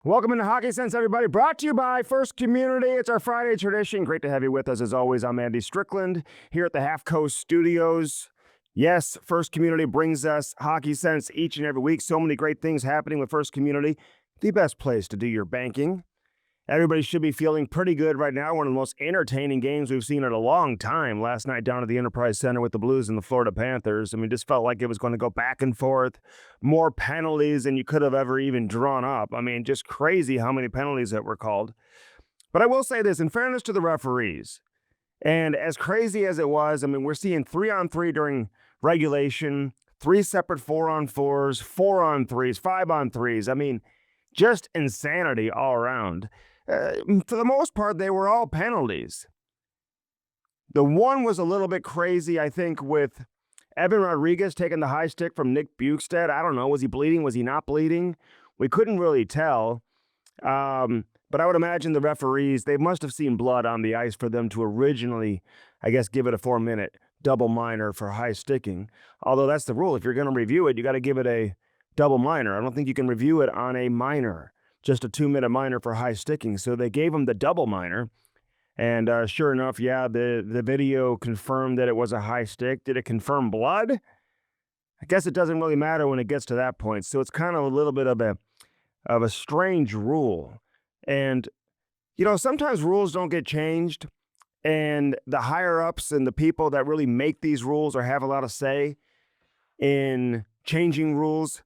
Welcome into Hockey Sense, everybody. Brought to you by First Community. It's our Friday tradition. Great to have you with us. As always, I'm Andy Strickland here at the Half Coast Studios. Yes, First Community brings us Hockey Sense each and every week. So many great things happening with First Community. The best place to do your banking. Everybody should be feeling pretty good right now. One of the most entertaining games we've seen in a long time last night down at the Enterprise Center with the Blues and the Florida Panthers. I mean, just felt like it was going to go back and forth. More penalties than you could have ever even drawn up. I mean, just crazy how many penalties that were called. But I will say this, in fairness to the referees, and as crazy as it was, I mean, we're seeing 3-on-3 during regulation, 3 separate 4-on-4s, 4-on-3s, 5-on-3s. I mean, just insanity all around. For the most part, they were all penalties. The one was a little bit crazy, I think, with Evan Rodriguez taking the high stick from Nick Bukestad. I don't know. Was he bleeding? Was he not bleeding? We couldn't really tell. But I would imagine the referees, they must have seen blood on the ice for them to originally, I guess, give it a 4-minute double minor for high sticking. Although that's the rule. If you're going to review it, you got to give it a double minor. I don't think you can review it on a minor. Just a 2-minute minor for high sticking. So they gave him the double minor. And sure enough, yeah, the video confirmed that it was a high stick. Did it confirm blood? I guess it doesn't really matter when it gets to that point. So it's kind of a little bit of a strange rule. And, you know, sometimes rules don't get changed. And the higher-ups and the people that really make these rules or have a lot of say in changing rules,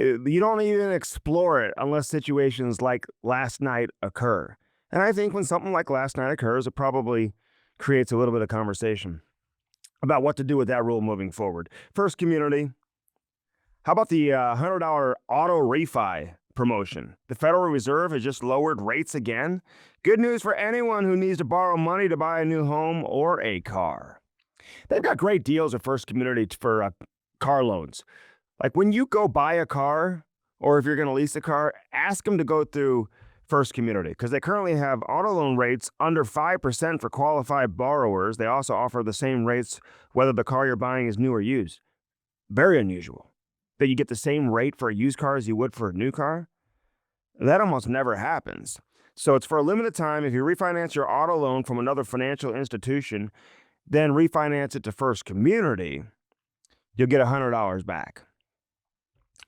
you don't even explore it unless situations like last night occur. And I think when something like last night occurs, it probably creates a little bit of conversation about what to do with that rule moving forward. First Community, how about the $100 auto refi promotion? The Federal Reserve has just lowered rates again. Good news for anyone who needs to borrow money to buy a new home or a car. They've got great deals at First Community for car loans. Like when you go buy a car, or if you're going to lease a car, ask them to go through First Community because they currently have auto loan rates under 5% for qualified borrowers. They also offer the same rates whether the car you're buying is new or used. Very unusual that you get the same rate for a used car as you would for a new car. That almost never happens. So it's for a limited time. If you refinance your auto loan from another financial institution, then refinance it to First Community, you'll get $100 back.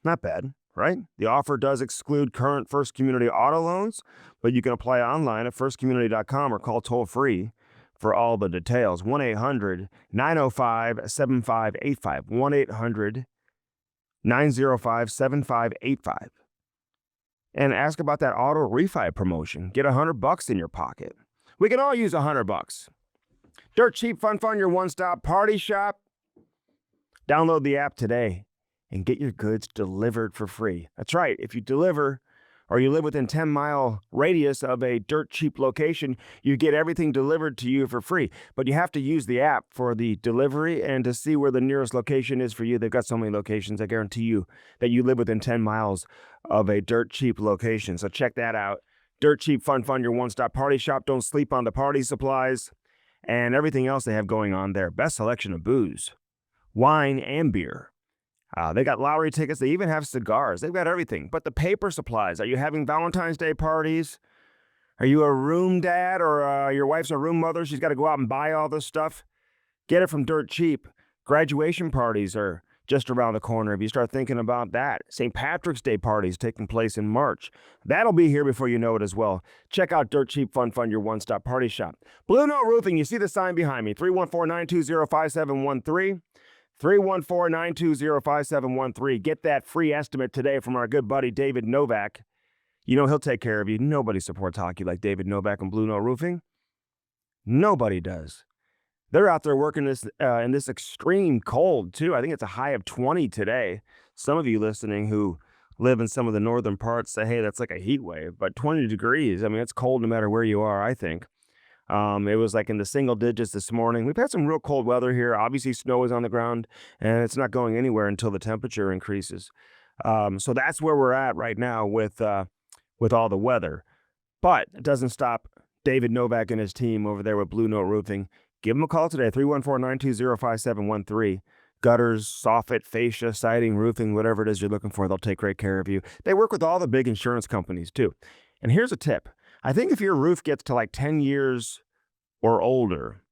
Not bad, right? The offer does exclude current First Community auto loans, but you can apply online at firstcommunity.com or call toll-free for all the details. 1-800-905-7585. 1-800-905-7585. And ask about that auto refi promotion. Get $100 in your pocket. We can all use $100. Dirt cheap, fun, your one-stop party shop. Download the app today and get your goods delivered for free. That's right. If you deliver or you live within 10-mile radius of a dirt cheap location, you get everything delivered to you for free. But you have to use the app for the delivery and to see where the nearest location is for you. They've got so many locations. I guarantee you that you live within 10 miles of a dirt cheap location. So check that out. Dirt cheap, fun, your one-stop party shop. Don't sleep on the party supplies and everything else they have going on there. Best selection of booze, wine, and beer. They got lottery tickets. They even have cigars. They've got everything. But the paper supplies. Are you having Valentine's Day parties? Are you a room dad or your wife's a room mother? She's got to go out and buy all this stuff. Get it from Dirt Cheap. Graduation parties are just around the corner if you start thinking about that. St. Patrick's Day parties taking place in March. That'll be here before you know it as well. Check out Dirt Cheap Fun, your one-stop party shop. Blue Note Roofing. You see the sign behind me. 314-920-5713. 314-920-5713. Get that free estimate today from our good buddy David Novak. You know he'll take care of you. Nobody supports hockey like David Novak and Blue Note Roofing. Nobody does. They're out there working this in this extreme cold, too. I think it's a high of 20 today. Some of you listening who live in some of the northern parts say, hey, that's like a heat wave. But 20 degrees, I mean, it's cold no matter where you are, I think. It was like in the single digits this morning. We've had some real cold weather here. Obviously, snow is on the ground, and it's not going anywhere until the temperature increases. So that's where we're at right now with all the weather. But it doesn't stop David Novak and his team over there with Blue Note Roofing. Give them a call today, 314-920-5713. gutters, soffit, fascia, siding, roofing, whatever it is you're looking for, they'll take great care of you. They work with all the big insurance companies too. And here's a tip. I think if your roof gets to like 10 years or older,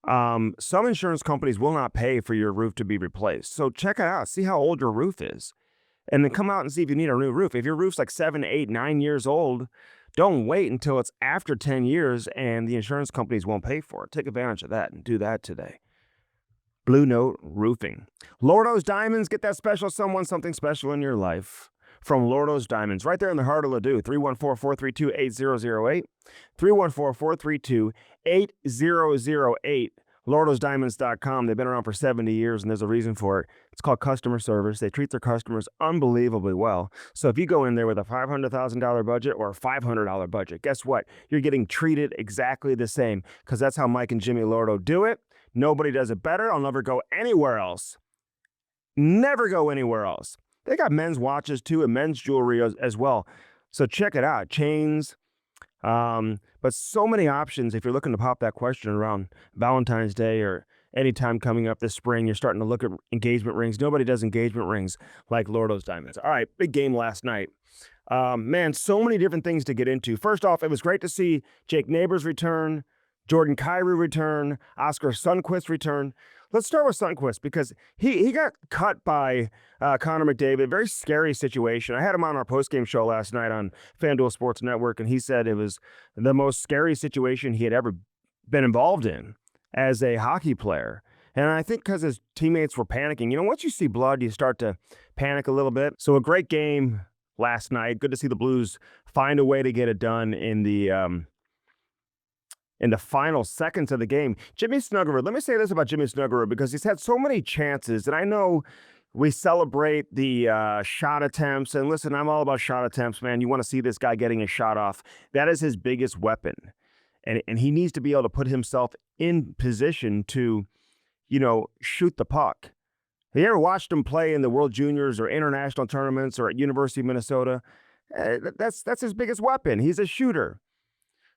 some insurance companies will not pay for your roof to be replaced. So check it out. See how old your roof is. And then come out and see if you need a new roof. If your roof's like 7, 8, 9 years old, don't wait until it's after 10 years and the insurance companies won't pay for it. Take advantage of that and do that today. Blue Note Roofing. Lordo's Diamonds. Get that special someone, something special in your life from Lordo's Diamonds. Right there in the heart of Ladue. 314-432-8008. 314-432-8008. LordosDiamonds.com. They've been around for 70 years, and there's a reason for it. It's called customer service. They treat their customers unbelievably well. So if you go in there with a $500,000 budget or a $500 budget, guess what? You're getting treated exactly the same because that's how Mike and Jimmy Lordo do it. Nobody does it better. I'll never go anywhere else. Never go anywhere else. They got men's watches too and men's jewelry as well. So check it out. Chains. But so many options if you're looking to pop that question around Valentine's Day or anytime coming up this spring. You're starting to look at engagement rings. Nobody does engagement rings like Lordo's Diamonds. All right, big game last night. Man, so many different things to get into. First off, it was great to see Jake Neighbors return, Jordan Kyrou return, Oscar Sundqvist return. Let's start with Sundqvist because he got cut by Connor McDavid. Very scary situation. I had him on our postgame show last night on FanDuel Sports Network, and he said it was the most scary situation he had ever been involved in as a hockey player. And I think because his teammates were panicking. You know, once you see blood, you start to panic a little bit. So a great game last night. Good to see the Blues find a way to get it done in the final seconds of the game. Jimmy Snuggerud, let me say this about Jimmy Snuggerud because he's had so many chances, and I know we celebrate the shot attempts, and listen, I'm all about shot attempts, man. You want to see this guy getting a shot off. That is his biggest weapon, and he needs to be able to put himself in position to, you know, shoot the puck. Have you ever watched him play in the World Juniors or international tournaments or at University of Minnesota? That's his biggest weapon. He's a shooter.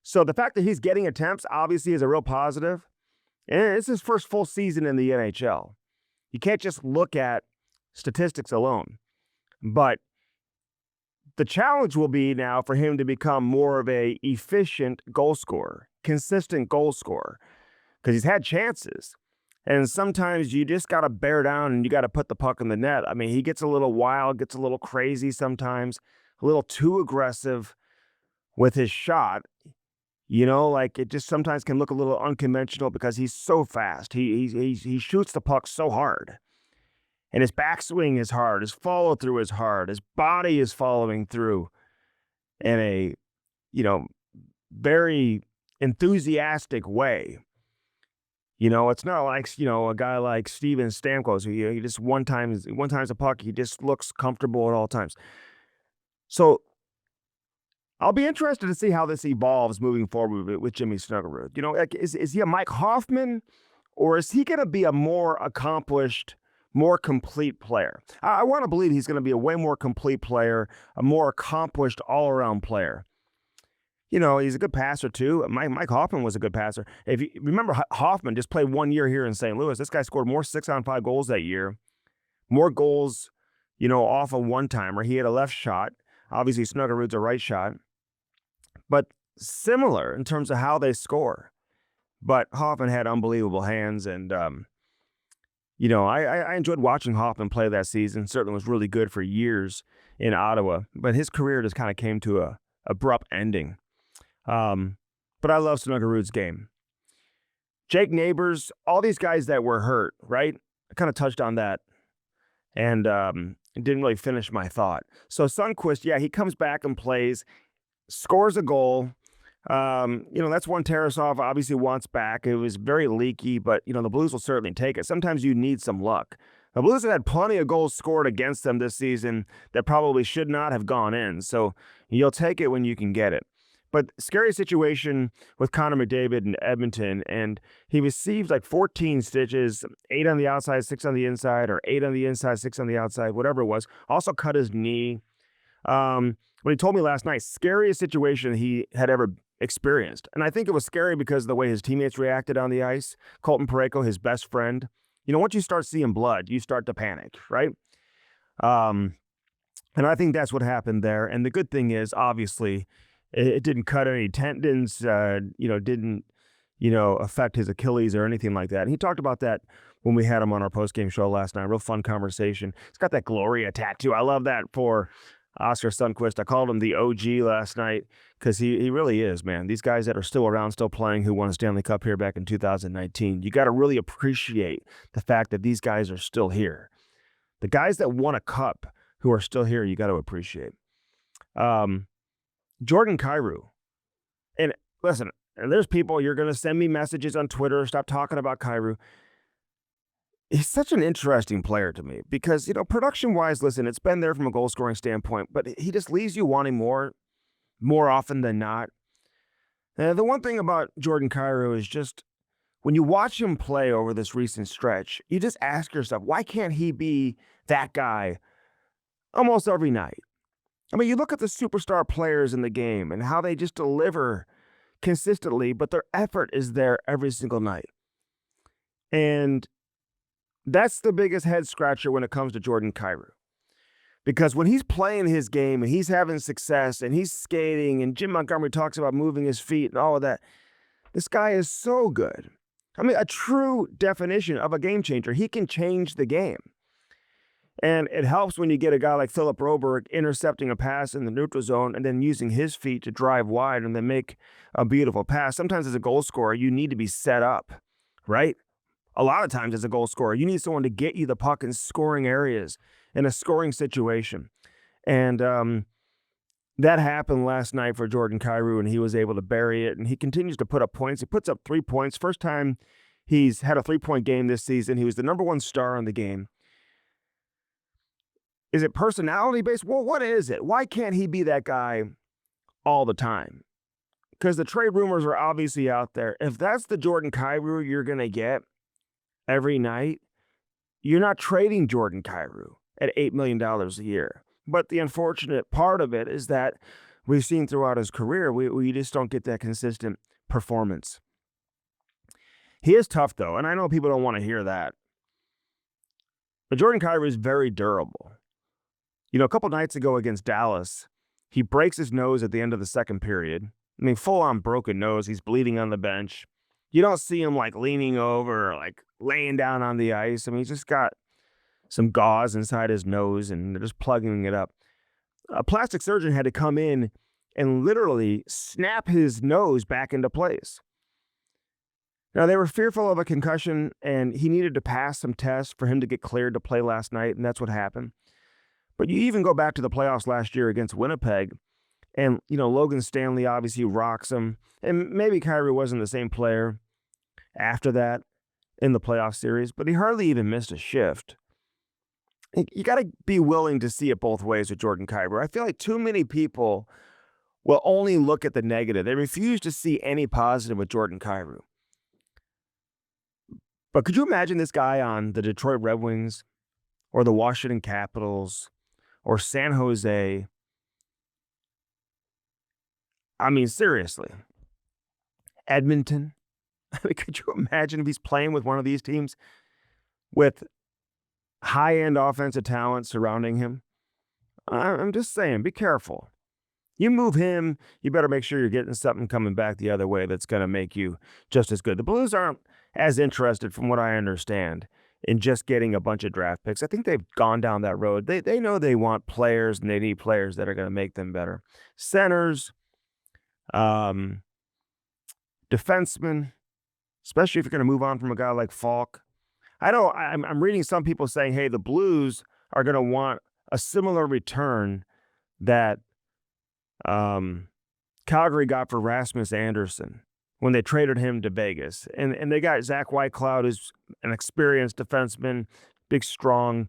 So the fact that he's getting attempts obviously is a real positive. And it's his first full season in the NHL. You can't just look at statistics alone. But the challenge will be now for him to become more of a efficient goal scorer, consistent goal scorer, because he's had chances. And sometimes you just got to bear down and you got to put the puck in the net. I mean, he gets a little wild, gets a little crazy sometimes, a little too aggressive with his shot. You know, like it just sometimes can look a little unconventional because he's so fast. He shoots the puck so hard. And his backswing is hard. His follow through is hard. His body is following through in a, you know, very enthusiastic way. You know, it's not like, you know, a guy like Steven Stamkos who he just one times a puck, he just looks comfortable at all times. So I'll be interested to see how this evolves moving forward with Jimmy Snuggerud. You know, like, is he a Mike Hoffman, or is he going to be a more accomplished, more complete player? I want to believe he's going to be a way more complete player, a more accomplished all-around player. You know, he's a good passer too. Mike Hoffman was a good passer. If you remember, Hoffman just played 1 year here in St. Louis. This guy scored more 6-on-5 goals that year, more goals, you know, off a one-timer. He had a left shot. Obviously, Snuggerud's a right shot. But similar in terms of how they score. But Hoffman had unbelievable hands, and, you know, I enjoyed watching Hoffman play that season. Certainly was really good for years in Ottawa. But his career just kind of came to a abrupt ending. But I love Snuggerud's game. Jake Neighbors, all these guys that were hurt, right? I kind of touched on that and didn't really finish my thought. So Sundqvist, yeah, he comes back and plays, scores a goal. You know, that's one Tarasov obviously wants back. It was very leaky, but, you know, the Blues will certainly take it. Sometimes you need some luck. The Blues have had plenty of goals scored against them this season that probably should not have gone in. So you'll take it when you can get it. But scary situation with Connor McDavid in Edmonton, and he received like 14 stitches, 8 on the outside, 6 on the inside, or 8 on the inside, 6 on the outside, whatever it was. Also cut his knee. When he told me last night, scariest situation he had ever experienced. And I think it was scary because of the way his teammates reacted on the ice. Colton Parayko, his best friend, once you start seeing blood, you start to panic, right? Um, and I think that's what happened there. And the good thing is, obviously, it didn't cut any tendons, didn't, affect his Achilles or anything like that. And he talked about that when we had him on our post-game show last night. Real fun conversation. He's got that Gloria tattoo. I love that for Oscar Sundquist. I called him the OG last night because he really is, man. These guys that are still around, still playing, who won a Stanley Cup here back in 2019, you got to really appreciate the fact that these guys are still here. The guys that won a cup who are still here, you got to appreciate. Jordan Kyrou. And listen, there's people, you're going to send me messages on Twitter, stop talking about Kyrou. He's such an interesting player to me because, production-wise, listen, it's been there from a goal-scoring standpoint, but he just leaves you wanting more often than not. The one thing about Jordan Kyrou is just when you watch him play over this recent stretch, you just ask yourself, why can't he be that guy almost every night? I mean, you look at the superstar players in the game and how they just deliver consistently, but their effort is there every single night. And that's the biggest head scratcher when it comes to Jordan Kyrou. Because when he's playing his game and he's having success and he's skating and Jim Montgomery talks about moving his feet and all of that, this guy is so good. I mean, a true definition of a game changer. He can change the game. And it helps when you get a guy like Philip Broberg intercepting a pass in the neutral zone and then using his feet to drive wide and then make a beautiful pass. Sometimes as a goal scorer, you need to be set up, right? A lot of times as a goal scorer, you need someone to get you the puck in scoring areas in a scoring situation. And that happened last night for Jordan Kyrou, and he was able to bury it. And he continues to put up points. He puts up 3 points. First time he's had a 3-point game this season. He was the number one star in the game. Is it personality-based? Well, what is it? Why can't he be that guy all the time? Because the trade rumors are obviously out there. If that's the Jordan Kyrou you're going to get every night, you're not trading Jordan Kyrou at $8 million a year. But the unfortunate part of it is that we've seen throughout his career, we just don't get that consistent performance. He is tough, though, and I know people don't want to hear that. But Jordan Kyrou is very durable. A couple nights ago against Dallas, he breaks his nose at the end of the second period. I mean, full-on broken nose. He's bleeding on the bench. You don't see him, leaning over or, laying down on the ice. I mean, he's just got some gauze inside his nose, and they're just plugging it up. A plastic surgeon had to come in and literally snap his nose back into place. Now, they were fearful of a concussion, and he needed to pass some tests for him to get cleared to play last night, and that's what happened. But you even go back to the playoffs last year against Winnipeg, and, Logan Stanley obviously rocks him, and maybe Kyrou wasn't the same player after that in the playoff series, but he hardly even missed a shift. You got to be willing to see it both ways with Jordan Kyrou. I feel like too many people will only look at the negative. They refuse to see any positive with Jordan Kyrou. But could you imagine this guy on the Detroit Red Wings or the Washington Capitals or San Jose? I mean, seriously. Edmonton? I mean, could you imagine if he's playing with one of these teams with high-end offensive talent surrounding him? I'm just saying, be careful. You move him, you better make sure you're getting something coming back the other way that's going to make you just as good. The Blues aren't as interested, from what I understand, in just getting a bunch of draft picks. I think they've gone down that road. They know they want players, and they need players that are going to make them better. Centers, defensemen, especially if you're going to move on from a guy like Falk. I know I'm reading some people saying, hey, the Blues are going to want a similar return that Calgary got for Rasmus Andersson when they traded him to Vegas. And they got Zach Whitecloud, who's an experienced defenseman, big, strong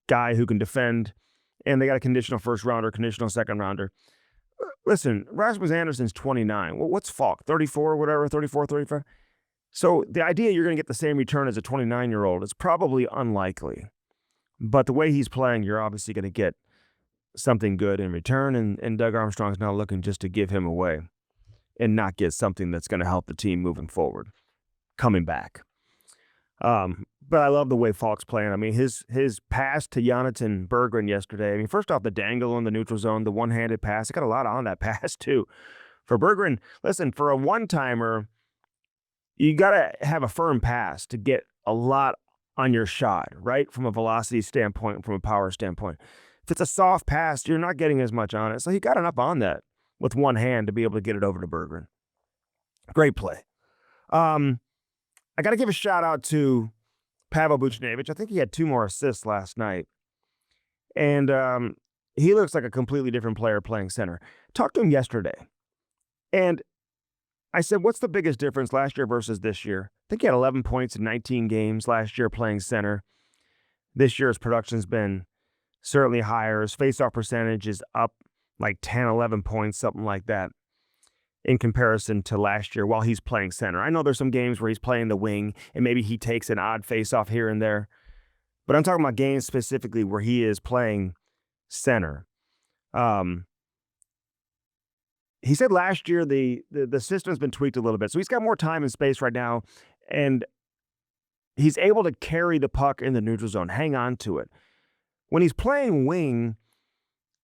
guy who can defend. And they got a conditional first rounder, conditional second rounder. Listen, Rasmus Andersson's 29. Well, what's Falk? 34, whatever, 34, 35? So the idea you're going to get the same return as a 29-year-old is probably unlikely. But the way he's playing, you're obviously going to get something good in return. And Doug Armstrong's now looking just to give him away and not get something that's going to help the team moving forward, coming back. But I love the way Falk's playing. I mean, his pass to Jonathan Berggren yesterday. I mean, first off, the dangle in the neutral zone, the one-handed pass. He got a lot on that pass, too. For Berggren, listen, for a one-timer, you got to have a firm pass to get a lot on your shot, right? From a velocity standpoint, from a power standpoint. If it's a soft pass, you're not getting as much on it. So he got enough on that with one hand to be able to get it over to Berggren. Great play. I got to give a shout out to Pavel Buchnevich. I think he had 2 more assists last night. And he looks like a completely different player playing center. Talked to him yesterday. And I said, what's the biggest difference last year versus this year? I think he had 11 points in 19 games last year playing center. This year his production's been certainly higher. His faceoff percentage is up like 10, 11 points, something like that, in comparison to last year while he's playing center. I know there's some games where he's playing the wing and maybe he takes an odd faceoff here and there, but I'm talking about games specifically where he is playing center. He said last year the system's been tweaked a little bit, so he's got more time and space right now, and he's able to carry the puck in the neutral zone, hang on to it. When he's playing wing,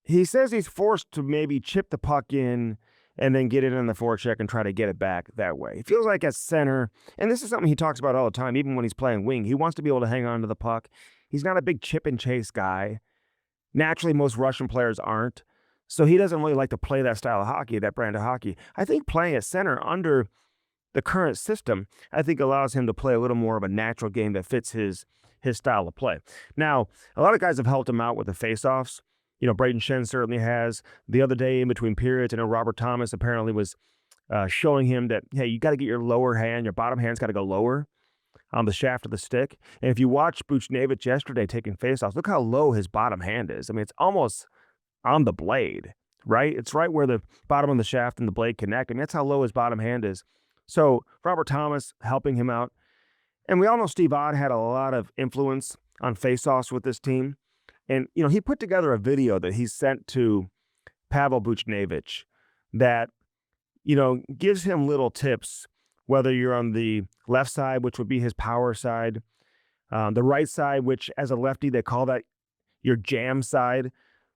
he says he's forced to maybe chip the puck in and then get it in the forecheck and try to get it back that way. It feels like at center, and this is something he talks about all the time, even when he's playing wing, he wants to be able to hang on to the puck. He's not a big chip and chase guy. Naturally, most Russian players aren't. So he doesn't really like to play that style of hockey, that brand of hockey. I think playing at center under the current system, I think allows him to play a little more of a natural game that fits his style of play. Now, a lot of guys have helped him out with the faceoffs. You know, Braden Shen certainly has. The other day in between periods, I know Robert Thomas apparently was showing him that, hey, you got to get your lower hand, your bottom hand's got to go lower on the shaft of the stick. And if you watch Buchnevich yesterday taking faceoffs, look how low his bottom hand is. I mean, it's almost on the blade, right? It's right where the bottom of the shaft and the blade connect. I mean, that's how low his bottom hand is. So Robert Thomas helping him out. And we all know Steve Ott had a lot of influence on faceoffs with this team. And, you know, he put together a video that he sent to Pavel Buchnevich that, you know, gives him little tips, whether you're on the left side, which would be his power side, the right side, which as a lefty, they call that your jam side,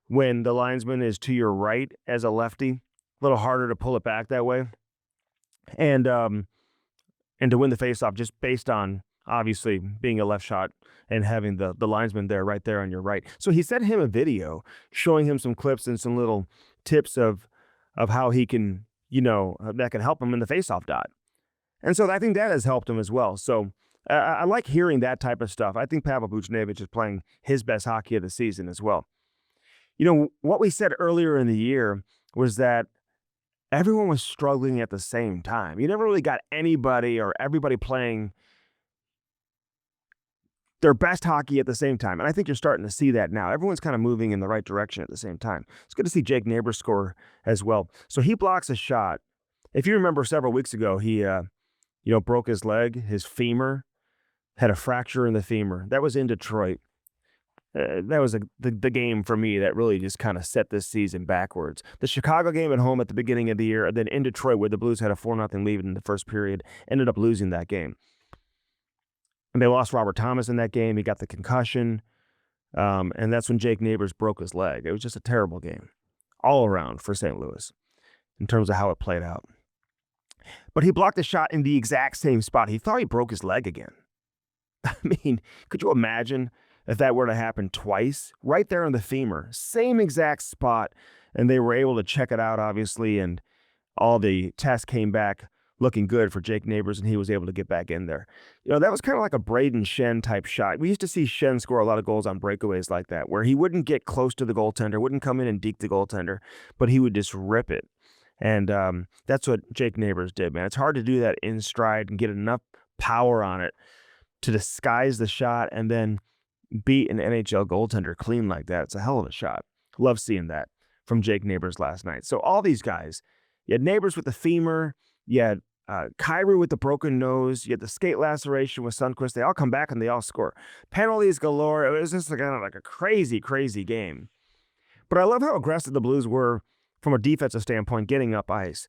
when the linesman is to your right as a lefty. A little harder to pull it back that way. And to win the faceoff just based on, obviously, being a left shot and having the linesman there, right there on your right. So he sent him a video showing him some clips and some little tips of how he can, you know, that can help him in the faceoff dot. And so I think that has helped him as well. So I like hearing that type of stuff. I think Pavel Buchnevich is playing his best hockey of the season as well. You know, what we said earlier in the year was that everyone was struggling at the same time. You never really got anybody or everybody playing their best hockey at the same time. And I think you're starting to see that now. Everyone's kind of moving in the right direction at the same time. It's good to see Jake Neighbors score as well. So he blocks a shot. If you remember several weeks ago, he broke his leg, his femur, had a fracture in the femur. That was in Detroit. That was the game for me that really just kind of set this season backwards. The Chicago game at home at the beginning of the year, and then in Detroit where the Blues had a 4-0 lead in the first period, ended up losing that game. And they lost Robert Thomas in that game. He got the concussion, and that's when Jake Neighbors broke his leg. It was just a terrible game all around for St. Louis in terms of how it played out. But he blocked a shot in the exact same spot. He thought he broke his leg again. I mean, could you imagine if that were to happen twice? Right there in the femur, same exact spot, and they were able to check it out, obviously, and all the tests came back looking good for Jake Neighbors, and he was able to get back in there. You know, that was kind of like a Braden Shen type shot. We used to see Shen score a lot of goals on breakaways like that, where he wouldn't get close to the goaltender, wouldn't come in and deke the goaltender, but he would just rip it. And that's what Jake Neighbors did, man. It's hard to do that in stride and get enough power on it to disguise the shot and then beat an NHL goaltender clean like that. It's a hell of a shot. Love seeing that from Jake Neighbors last night. So all these guys, you had Neighbors with the femur, you had Kyrou with the broken nose, you had the skate laceration with Sundqvist. They all come back and they all score. Penalties galore. It was just kind of like a crazy, crazy game. But I love how aggressive the Blues were from a defensive standpoint, getting up ice.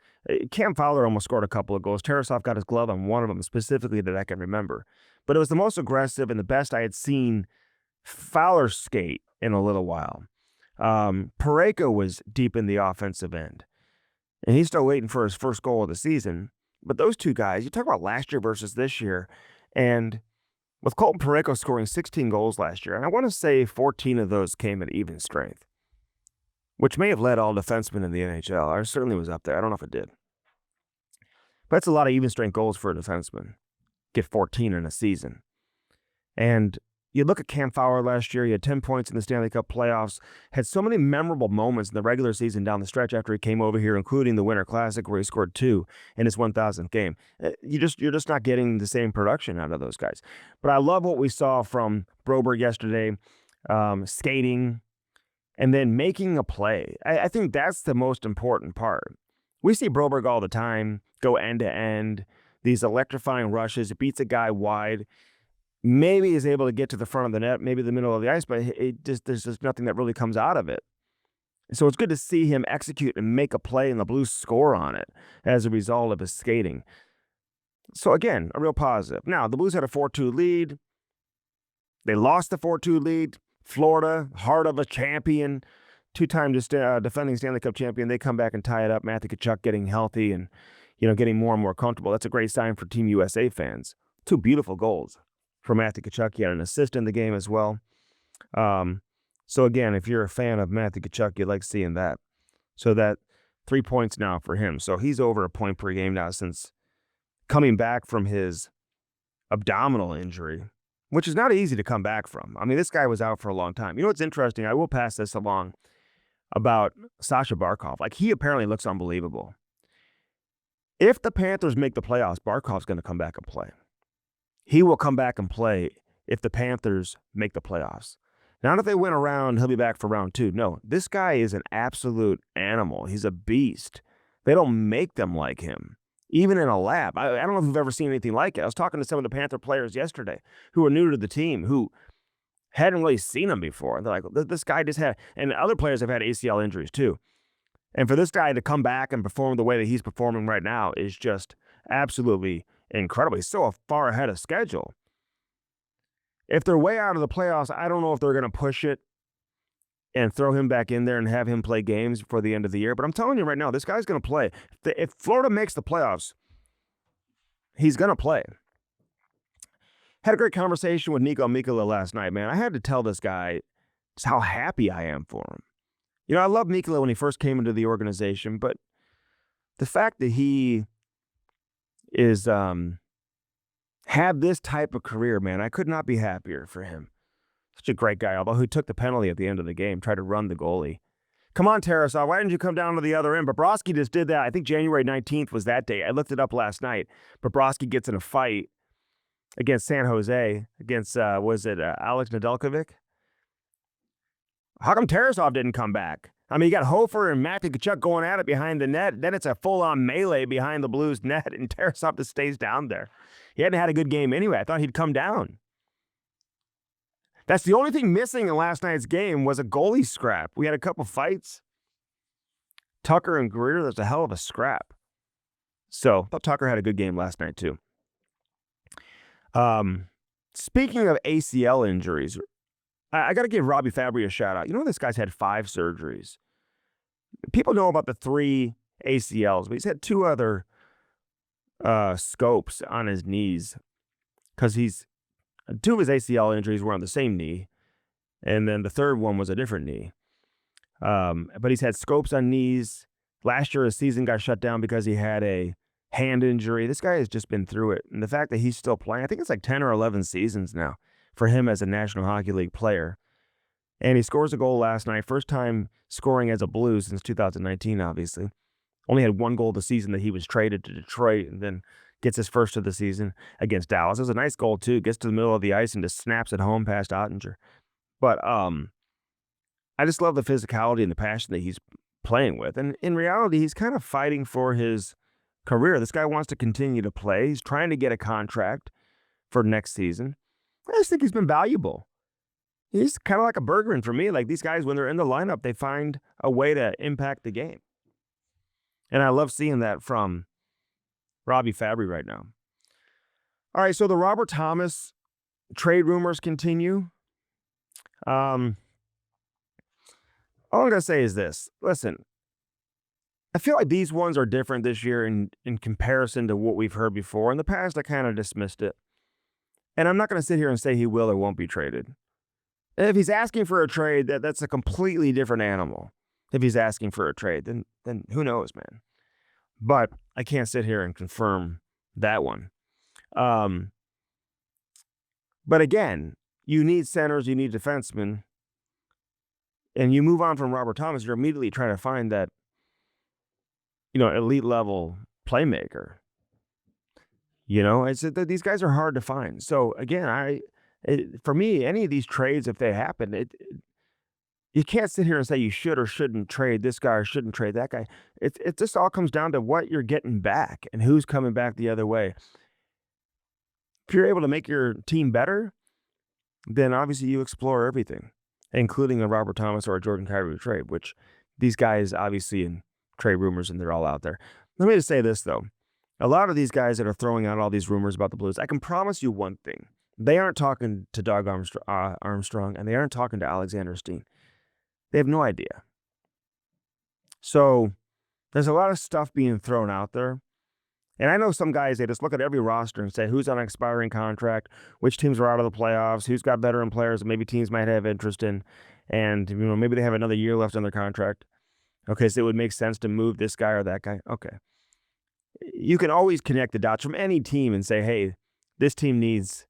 Cam Fowler almost scored a couple of goals. Tarasov got his glove on one of them specifically that I can remember. But it was the most aggressive and the best I had seen Fowler skate in a little while. Parayko was deep in the offensive end, and he's still waiting for his first goal of the season. But those two guys, you talk about last year versus this year, and with Colton Parayko scoring 16 goals last year, and I want to say 14 of those came at even strength, which may have led all defensemen in the NHL. I certainly was up there. I don't know if it did. But that's a lot of even strength goals for a defenseman. Get 14 in a season. And you look at Cam Fowler last year, he had 10 points in the Stanley Cup playoffs, had so many memorable moments in the regular season down the stretch after he came over here, including the Winter Classic where he scored 2 in his 1,000th game. You're just not getting the same production out of those guys. But I love what we saw from Broberg yesterday, skating, and then making a play. I think that's the most important part. We see Broberg all the time go end to end, these electrifying rushes, it beats a guy wide. Maybe he's able to get to the front of the net, maybe the middle of the ice, but there's just nothing that really comes out of it. So it's good to see him execute and make a play and the Blues score on it as a result of his skating. So again, a real positive. Now, the Blues had a 4-2 lead. They lost the 4-2 lead. Florida, heart of a champion, two-time defending Stanley Cup champion. They come back and tie it up. Matthew Tkachuk getting healthy and, getting more and more comfortable. That's a great sign for Team USA fans. 2 beautiful goals for Matthew Tkachuk. He had an assist in the game as well. So again, if you're a fan of Matthew Tkachuk, you like seeing that. So that 3 points now for him. So he's over a point per game now since coming back from his abdominal injury, which is not easy to come back from. I mean, this guy was out for a long time. You know what's interesting? I will pass this along about Sasha Barkov. Like, he apparently looks unbelievable. If the Panthers make the playoffs, Barkov's going to come back and play. He will come back and play if the Panthers make the playoffs. Not if they win a round, he'll be back for round 2. No, this guy is an absolute animal. He's a beast. They don't make them like him, even in a lab. I don't know if you've ever seen anything like it. I was talking to some of the Panther players yesterday who are new to the team, who hadn't really seen him before. They're like, this guy just had, and other players have had ACL injuries too. And for this guy to come back and perform the way that he's performing right now is just absolutely incredible. He's so far ahead of schedule. If they're way out of the playoffs, I don't know if they're going to push it and throw him back in there and have him play games before the end of the year. But I'm telling you right now, this guy's going to play. If Florida makes the playoffs, he's going to play. Had a great conversation with Nico Mikkola last night, man. I had to tell this guy just how happy I am for him. I love Mikkola when he first came into the organization, but the fact that he is had this type of career, man, I could not be happier for him. Such a great guy, although he took the penalty at the end of the game, tried to run the goalie. Come on, Tarasov, why didn't you come down to the other end? Bobrovsky just did that. I think January 19th was that day. I looked it up last night. Bobrovsky gets in a fight against San Jose, against, Alex Nedeljkovic? How come Tarasov didn't come back? I mean, you got Hofer and Matthew Tkachuk going at it behind the net. Then it's a full-on melee behind the Blues net, and Tarasov just stays down there. He hadn't had a good game anyway. I thought he'd come down. That's the only thing missing in last night's game was a goalie scrap. We had a couple fights. Tucker and Greer, there's a hell of a scrap. So, I thought Tucker had a good game last night, too. Speaking of ACL injuries, I got to give Robbie Fabry a shout out. This guy's had 5 surgeries. People know about the 3 ACLs, but he's had 2 other scopes on his knees because 2 of his ACL injuries were on the same knee, and then the third one was a different knee. But he's had scopes on knees. Last year, his season got shut down because he had a hand injury. This guy has just been through it, and the fact that he's still playing, I think it's like 10 or 11 seasons now for him as a National Hockey League player. And he scores a goal last night. First time scoring as a Blues since 2019, obviously. Only had 1 goal the season that he was traded to Detroit, and then gets his first of the season against Dallas. It was a nice goal, too. Gets to the middle of the ice and just snaps it home past Ottinger. But I just love the physicality and the passion that he's playing with. And in reality, he's kind of fighting for his career. This guy wants to continue to play. He's trying to get a contract for next season. I just think he's been valuable. He's kind of like a Bergeron for me. Like, these guys, when they're in the lineup, they find a way to impact the game. And I love seeing that from Robbie Fabry right now. All right, so the Robert Thomas trade rumors continue. All I'm going to say is this. Listen, I feel like these ones are different this year in comparison to what we've heard before. In the past, I kind of dismissed it. And I'm not going to sit here and say he will or won't be traded. If he's asking for a trade, that's a completely different animal. If he's asking for a trade, then who knows, man. But I can't sit here and confirm that one. But again, you need centers, you need defensemen, and you move on from Robert Thomas, you're immediately trying to find that, elite level playmaker. It's that these guys are hard to find. So again, for me, any of these trades, if they happen, you can't sit here and say you should or shouldn't trade this guy or shouldn't trade that guy. It just all comes down to what you're getting back and who's coming back the other way. If you're able to make your team better, then obviously you explore everything, including a Robert Thomas or a Jordan Kyrou trade, which these guys obviously in trade rumors, and they're all out there. Let me just say this, though. A lot of these guys that are throwing out all these rumors about the Blues, I can promise you one thing. They aren't talking to Doug Armstrong, and they aren't talking to Alexander Steen. They have no idea. So there's a lot of stuff being thrown out there. And I know some guys, they just look at every roster and say, who's on an expiring contract, which teams are out of the playoffs, who's got veteran players that maybe teams might have interest in, and maybe they have another year left on their contract. Okay, so it would make sense to move this guy or that guy. Okay. You can always connect the dots from any team and say, hey, this team needs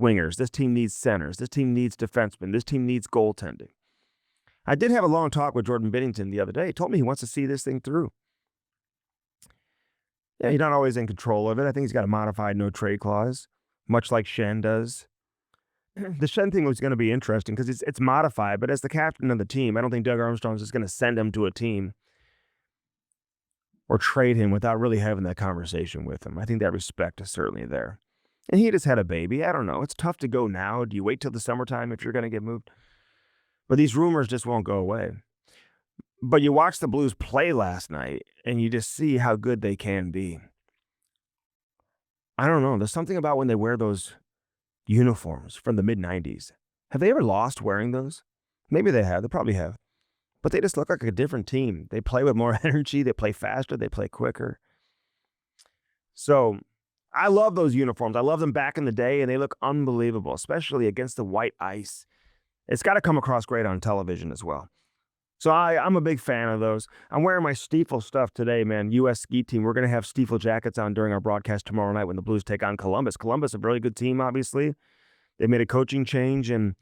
wingers, this team needs centers, this team needs defensemen, this team needs goaltending. I did have a long talk with Jordan Binnington the other day. He told me he wants to see this thing through. Yeah, he's not always in control of it. I think he's got a modified no-trade clause, much like Shen does. The Shen thing was going to be interesting because it's modified, but as the captain of the team, I don't think Doug Armstrong is just going to send him to a team or trade him without really having that conversation with him. I think that respect is certainly there. And he just had a baby. I don't know. It's tough to go now. Do you wait till the summertime if you're going to get moved? But these rumors just won't go away. But you watch the Blues play last night, and you just see how good they can be. I don't know. There's something about when they wear those uniforms from the mid-'90s. Have they ever lost wearing those? Maybe they have. They probably have. But they just look like a different team. They play with more energy. They play faster. They play quicker. So I love those uniforms. I love them back in the day, and they look unbelievable, especially against the white ice. It's got to come across great on television as well. So I'm a big fan of those. I'm wearing my Stiefel stuff today, man. U.S. ski team. We're going to have Stiefel jackets on during our broadcast tomorrow night when the Blues take on Columbus. Columbus, a really good team, obviously. They made a coaching change, and,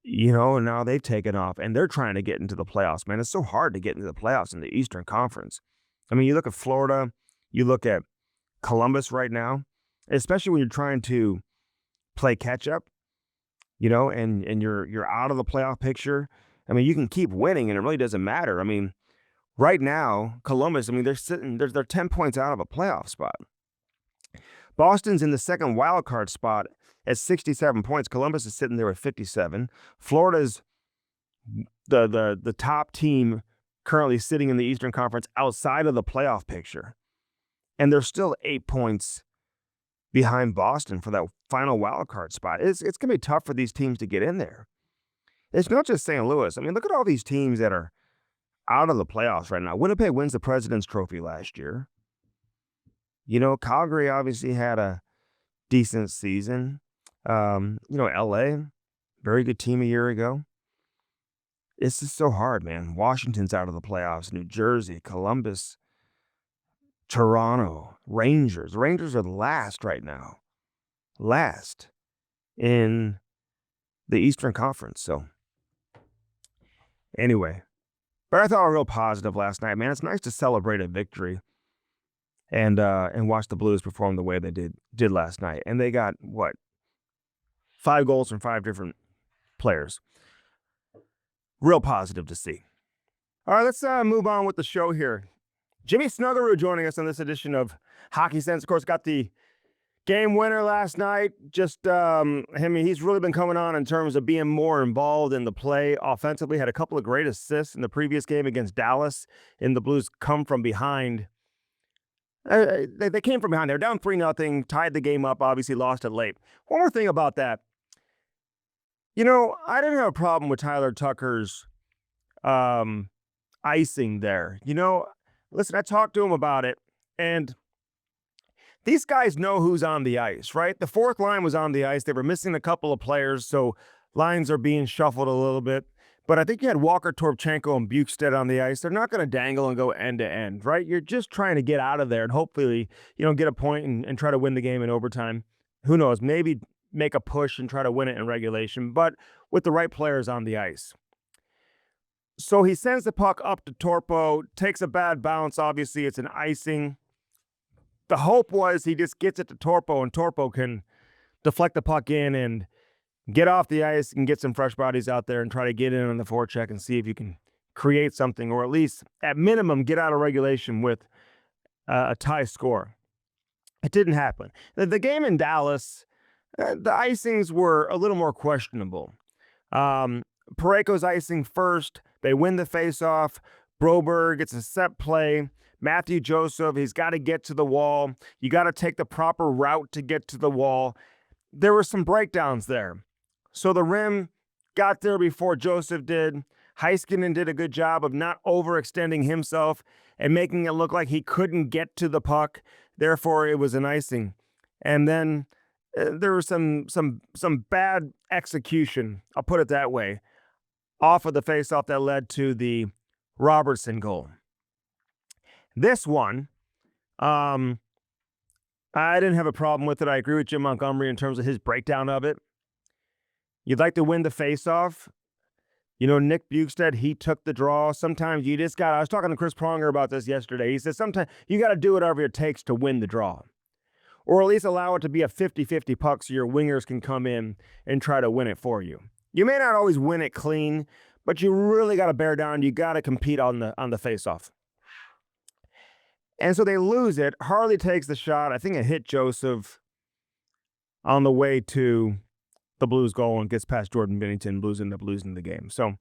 and now they've taken off, and they're trying to get into the playoffs, man. It's so hard to get into the playoffs in the Eastern Conference. I mean, you look at Florida, you look at Columbus right now, especially when you're trying to play catch-up, and you're out of the playoff picture. I mean, you can keep winning, and it really doesn't matter. I mean, right now, Columbus, they're 10 points out of a playoff spot. Boston's in the second wild card spot at 67 points. Columbus is sitting there at 57. Florida's the top team currently sitting in the Eastern Conference outside of the playoff picture. And they're still 8 points behind Boston for that final wild card spot. It's going to be tough for these teams to get in there. It's not just St. Louis. I mean, look at all these teams that are out of the playoffs right now. Winnipeg wins the President's Trophy last year. Calgary obviously had a decent season. LA, very good team a year ago. It's just so hard, man. Washington's out of the playoffs. New Jersey, Columbus, Toronto, Rangers. Rangers are last right now. Last in the Eastern Conference. So, anyway, but I thought a real positive last night, man. It's nice to celebrate a victory and watch the Blues perform the way they did last night. And they got, 5 goals from 5 different players. Real positive to see. All right, let's move on with the show here. Jimmy Snuggerud joining us on this edition of Hockey Sense. Of course, got the Game winner last night. Just he's really been coming on in terms of being more involved in the play offensively. Had a couple of great assists in the previous game against Dallas, and the Blues come from behind. They came from behind. They were down 3-0, tied the game up, obviously lost it late. One more thing about that. I didn't have a problem with Tyler Tucker's icing there. Listen, I talked to him about it, and these guys know who's on the ice, right? The fourth line was on the ice. They were missing a couple of players, so lines are being shuffled a little bit. But I think you had Walker, Torpchenko, and Bukestad on the ice. They're not going to dangle and go end to end, right? You're just trying to get out of there and hopefully, get a point and try to win the game in overtime. Who knows? Maybe make a push and try to win it in regulation, but with the right players on the ice. So he sends the puck up to Torpo, takes a bad bounce. Obviously, it's an icing. The hope was he just gets it to Torpo, and Torpo can deflect the puck in and get off the ice and get some fresh bodies out there and try to get in on the forecheck and see if you can create something, or at least, at minimum, get out of regulation with a tie score. It didn't happen. The game in Dallas, the icings were a little more questionable. Pareko's icing first. They win the faceoff. Broberg gets a set play. Matthew Joseph, he's got to get to the wall. You got to take the proper route to get to the wall. There were some breakdowns there. So the rim got there before Joseph did. Heiskanen did a good job of not overextending himself and making it look like he couldn't get to the puck. Therefore, it was an icing. And then there was some bad execution, I'll put it that way, off of the faceoff that led to the Robertson goal. This one, I didn't have a problem with it. I agree with Jim Montgomery in terms of his breakdown of it. You'd like to win the faceoff. Nick Bukestad, he took the draw. Sometimes you just got, I was talking to Chris Pronger about this yesterday. He said sometimes you got to do whatever it takes to win the draw. Or at least allow it to be a 50-50 puck so your wingers can come in and try to win it for you. You may not always win it clean, but you really got to bear down. You got to compete on the faceoff. And so they lose it. Harley takes the shot. I think it hit Joseph on the way to the Blues goal and gets past Jordan Binnington. Blues end up losing the game. So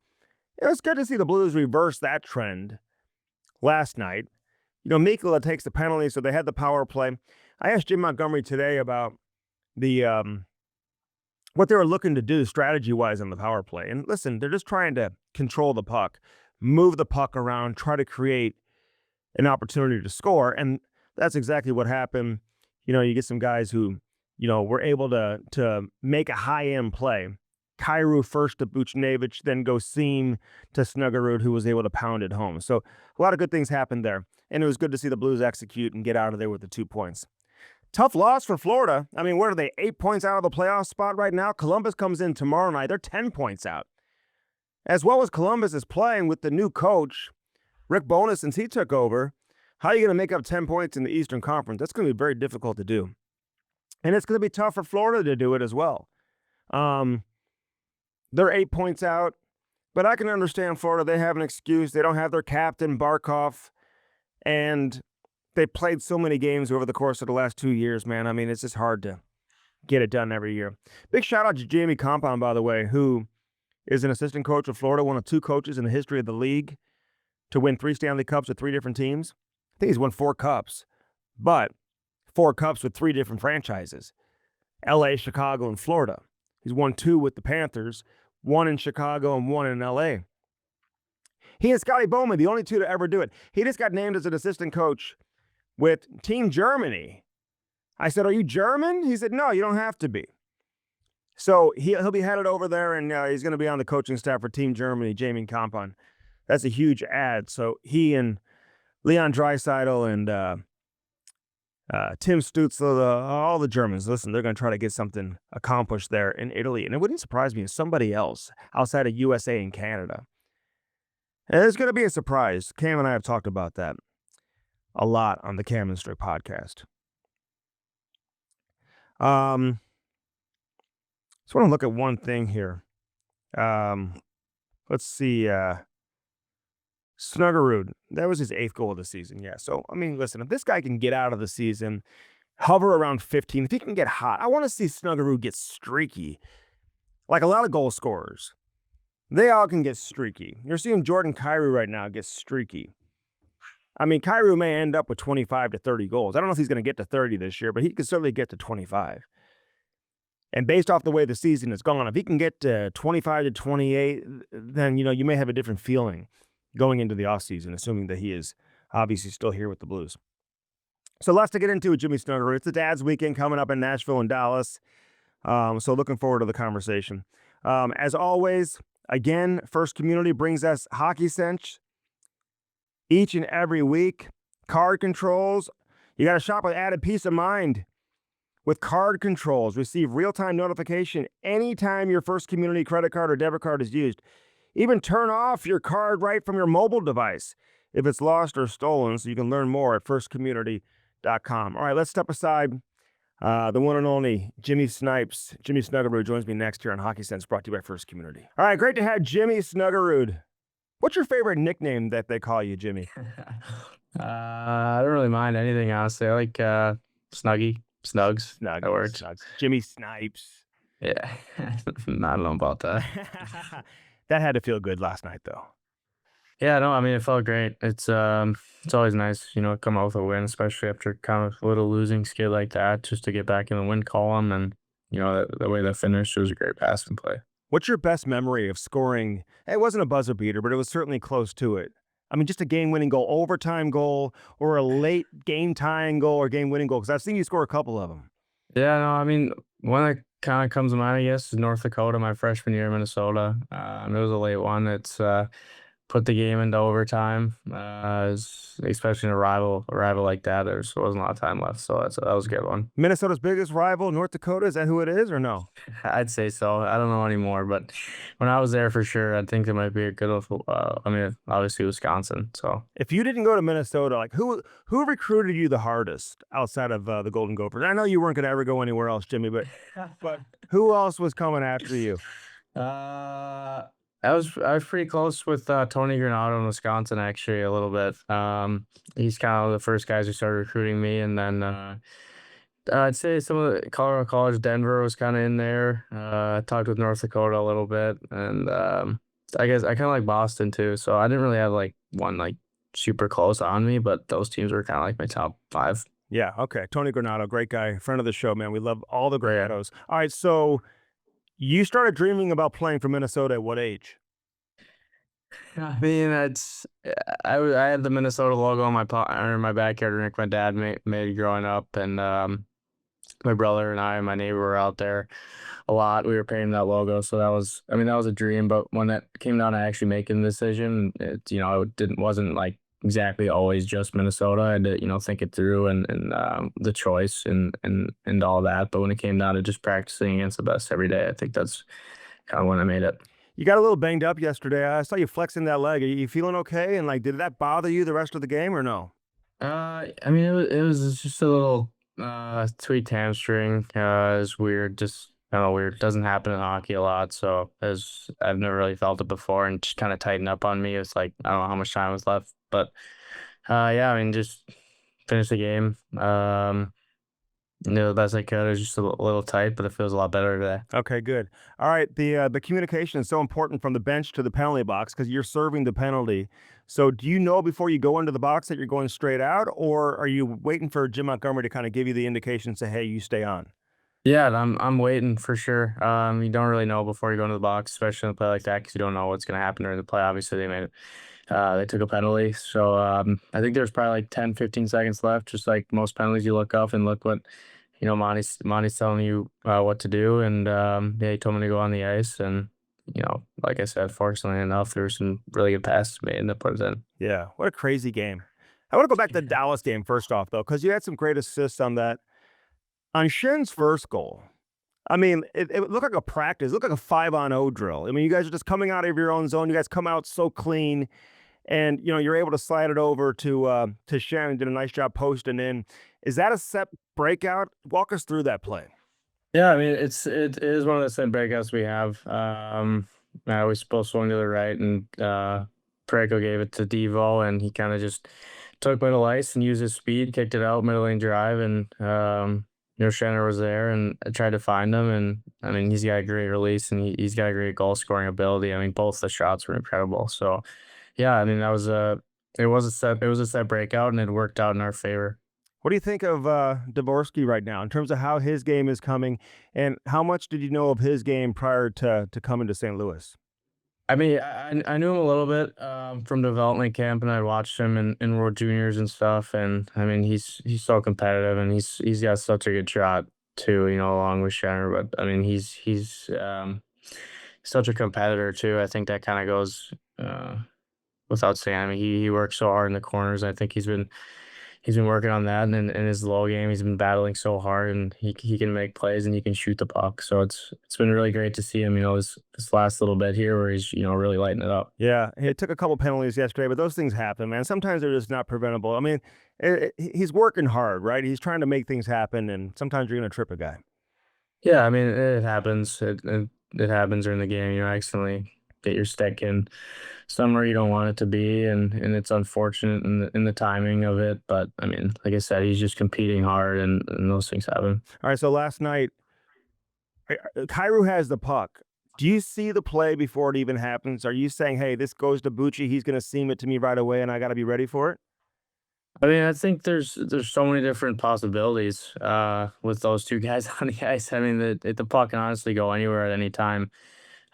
it was good to see the Blues reverse that trend last night. Mikkola takes the penalty, so they had the power play. I asked Jim Montgomery today about the what they were looking to do strategy-wise on the power play. And listen, they're just trying to control the puck, move the puck around, try to create an opportunity to score. And that's exactly what happened. You get some guys who, were able to make a high-end play. Kyrou first to Buchnevich, then go seam to Snuggerud, who was able to pound it home. So a lot of good things happened there. And it was good to see the Blues execute and get out of there with the 2 points. Tough loss for Florida. I mean, what are they, 8 points out of the playoff spot right now? Columbus comes in tomorrow night. They're 10 points out. As well as Columbus is playing with the new coach, Rick Bowness, since he took over. How are you going to make up 10 points in the Eastern Conference? That's going to be very difficult to do. And it's going to be tough for Florida to do it as well. They're 8 points out, but I can understand Florida. They have an excuse. They don't have their captain, Barkov, and they played so many games over the course of the last 2 years, man. I mean, it's just hard to get it done every year. Big shout out to Jamie Compound, by the way, who is an assistant coach of Florida, one of 2 coaches in the history of the league to win 3 Stanley Cups with 3 different teams. I think he's won 4 cups, but 4 cups with 3 different franchises, LA, Chicago, and Florida. He's won 2 with the Panthers, 1 in Chicago and 1 in LA. He and Scotty Bowman, the only 2 to ever do it. He just got named as an assistant coach with Team Germany. I said, are you German? He said, no, you don't have to be. So he'll be headed over there, and he's going to be on the coaching staff for Team Germany, Jamie Compound. That's a huge ad. So he and Leon Draisaitl and Tim Stützle, all the Germans, listen, they're going to try to get something accomplished there in Italy. And it wouldn't surprise me if somebody else outside of USA and Canada. And it's going to be a surprise. Cam and I have talked about that a lot on the Cam and Strick podcast. Just want to look at one thing here. Let's see. Snuggerud, that was his 8th goal of the season. Yeah. So, I mean, listen, if this guy can get out of the season, hover around 15. If he can get hot, I want to see Snuggerud get streaky. Like a lot of goal scorers, they all can get streaky. You're seeing Jordan Kyrou right now get streaky. I mean, Kyrou may end up with 25 to 30 goals. I don't know if he's going to get to 30 this year, but he could certainly get to 25. And based off the way the season has gone, if he can get to 25 to 28, then, you may have a different feeling going into the offseason, assuming that he is obviously still here with the Blues. So lots to get into with Jimmy Snuggerud. It's the Dad's Weekend coming up in Nashville and Dallas. So looking forward to the conversation. As always, again, First Community brings us Hockey Cinch each and every week. Card controls. You got to shop with added peace of mind. With card controls, receive real-time notification anytime your First Community credit card or debit card is used. Even turn off your card right from your mobile device if it's lost or stolen, so you can learn more at firstcommunity.com. All right, let's step aside. The one and only Jimmy Snuggerud joins me next here on Hockey Sense, brought to you by First Community. All right, great to have Jimmy Snuggerud. What's your favorite nickname that they call you, Jimmy? I don't really mind anything, honestly. I like Snuggy, Snugs. That works. Snugs. Jimmy Snipes. Yeah, I don't know about that. That had to feel good last night, though. Yeah, no, I mean, it felt great. It's always nice, come out with a win, especially after kind of a little losing skid like that, just to get back in the win column. And the way that finished, it was a great pass and play. What's your best memory of scoring? It wasn't a buzzer beater, but it was certainly close to it. I mean, just a game-winning goal, overtime goal, or a late game-tying goal or game-winning goal, because I've seen you score a couple of them. Yeah, no, I mean, one that kind of comes to mind, I guess, is North Dakota, my freshman year in Minnesota. It was a late one. It's put the game into overtime, especially in a rival like that. There wasn't a lot of time left, so that was a good one. Minnesota's biggest rival, North Dakota, is that who it is or no? I'd say so. I don't know anymore, but when I was there for sure, I think it might be a good. I mean, obviously Wisconsin. So if you didn't go to Minnesota, like who recruited you the hardest outside of the Golden Gophers? I know you weren't going to ever go anywhere else, Jimmy, but who else was coming after you? I was pretty close with Tony Granado in Wisconsin, actually, a little bit. He's kind of the first guys who started recruiting me, and then I'd say some of the Colorado College, Denver was kind of in there. I talked with North Dakota a little bit, and I guess I kind of like Boston too. So I didn't really have like one like super close on me, but those teams were kind of like my top 5. Yeah, okay. Tony Granado, great guy, friend of the show, man. We love all the Granados. All right, so you started dreaming about playing for Minnesota at what age? I mean, I had the Minnesota logo on my backyard rink. My dad made growing up, and my brother and I and my neighbor were out there a lot. We were painting that logo, so that was a dream. But when that came down to actually making the decision, it wasn't like exactly always just Minnesota. I had to think it through and the choice and all that. But when it came down to just practicing against the best every day, I think that's kind of when I made it. You got a little banged up yesterday. I saw you flexing that leg. Are you feeling okay? And like, did that bother you the rest of the game or no? I mean, it was just a little tweaked hamstring. It was weird, just kind of weird. Doesn't happen in hockey a lot, so I've never really felt it before, and just kind of tightened up on me. It's like I don't know how much time was left, but yeah, I mean, just finished the game. Best I could. It was just a little tight, but it feels a lot better today. Okay, good. All right, the communication is so important from the bench to the penalty box because you're serving the penalty. So do you know before you go into the box that you're going straight out, or are you waiting for Jim Montgomery to kind of give you the indication, say, hey, you stay on? Yeah, I'm waiting for sure. You don't really know before you go into the box, especially in a play like that, because you don't know what's going to happen during the play. Obviously, they took a penalty. So I think there's probably like 10, 15 seconds left. Just like most penalties, you look up and look what, Monty's telling you what to do. And yeah, he told me to go on the ice. And, like I said, fortunately enough, there were some really good passes made and that put it in. Yeah, what a crazy game. I want to go back to the Dallas game first off, though, because you had some great assists on that. On Shin's first goal, I mean, it looked like a practice. It looked like a 5-on-0 drill. I mean, you guys are just coming out of your own zone. You guys come out so clean. And, you're able to slide it over to Shen and did a nice job posting in. Is that a set breakout? Walk us through that play. Yeah, I mean, it is one of the set breakouts we have. We supposed to swing to the right, and Pareko gave it to Devo, and he kind of just took middle ice and used his speed, kicked it out middle lane drive, and Schneider was there, and I tried to find him, and I mean he's got a great release, and he's got a great goal scoring ability. I mean both the shots were incredible. So yeah, I mean that was a it was a set breakout, and it worked out in our favor. What do you think of Dvorsky right now in terms of how his game is coming, and how much did you know of his game prior to coming to St. Louis? I mean, I knew him a little bit from development camp, and I watched him in World Juniors and stuff. And I mean, he's so competitive, and he's got such a good shot too. Along with Shannon. But I mean, he's such a competitor too. I think that kind of goes without saying. I mean, he works so hard in the corners. I think he's been working on that, and in his low game, he's been battling so hard, and he can make plays and he can shoot the puck. So it's been really great to see him. This last little bit here where he's really lighting it up. Yeah, he took a couple penalties yesterday, but those things happen, man. Sometimes they're just not preventable. I mean, he's working hard, right? He's trying to make things happen, and sometimes you're going to trip a guy. Yeah, I mean it happens. It happens during the game. You accidentally get your stick in somewhere you don't want it to be, and it's unfortunate in the timing of it. But I mean, like I said, he's just competing hard, and those things happen. All right, so last night, Kyrou has the puck. Do you see the play before it even happens? Are you saying, hey, this goes to Bucci, he's going to seam it to me right away, and I got to be ready for it? I mean, I think there's so many different possibilities with those two guys on the ice. I mean, the puck can honestly go anywhere at any time.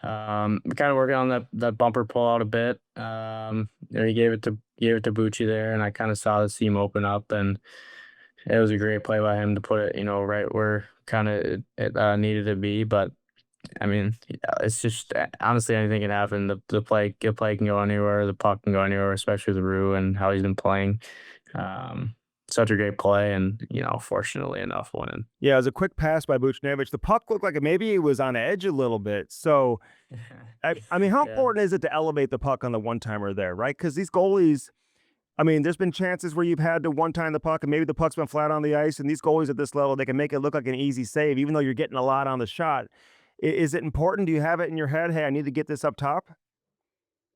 We're kind of working on that bumper pull out a bit. He gave it to Bucci there, and I kind of saw the seam open up, and it was a great play by him to put it, right where kind of it needed to be. But I mean, yeah, it's just honestly anything can happen. The play can go anywhere. The puck can go anywhere, especially with Rue and how he's been playing. Um, Such a great play, and fortunately enough, winning. Yeah, it was a quick pass by Buchnevich. The puck looked like maybe it was on edge a little bit. So, I mean, how Yeah. important is it to elevate the puck on the one-timer there, right? Because these goalies, I mean, there's been chances where you've had to one-time the puck and maybe the puck's been flat on the ice, and these goalies at this level, they can make it look like an easy save, even though you're getting a lot on the shot. Is it important? Do you have it in your head, hey, I need to get this up top?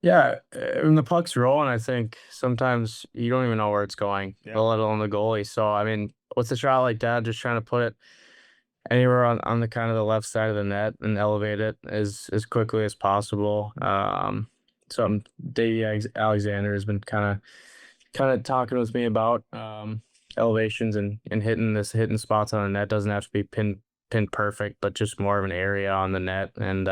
Yeah, when the puck's rolling, I think sometimes you don't even know where it's going, Yeah. let alone the goalie. So, I mean, with a shot like that, just trying to put it anywhere on the kind of the left side of the net and elevate it as quickly as possible. Something Davey Alexander has been kind of talking with me about elevations and hitting spots on the net. Doesn't have to be pin perfect, but just more of an area on the net. And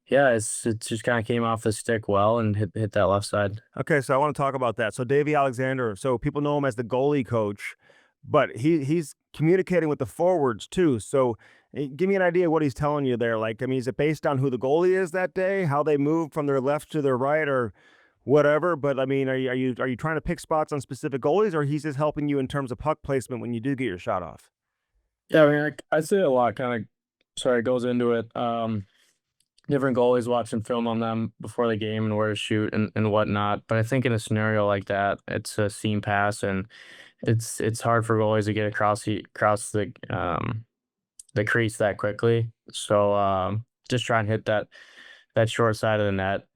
yeah, it's just kind of came off the stick well and hit that left side. Okay, so I want to talk about that. So Davey Alexander, so people know him as the goalie coach, but he's communicating with the forwards too. So give me an idea of what he's telling you there. Like, I mean, is it based on who the goalie is that day, how they move from their left to their right, or whatever? But I mean, are you trying to pick spots on specific goalies, or he's just helping you in terms of puck placement when you do get your shot off? Yeah, I mean, I see a lot kind of sorry goes into it. Different goalies watching film on them before the game and where to shoot and whatnot. But I think in a scenario like that, it's a seam pass, and it's hard for goalies to get across the crease that quickly. So just try and hit that short side of the net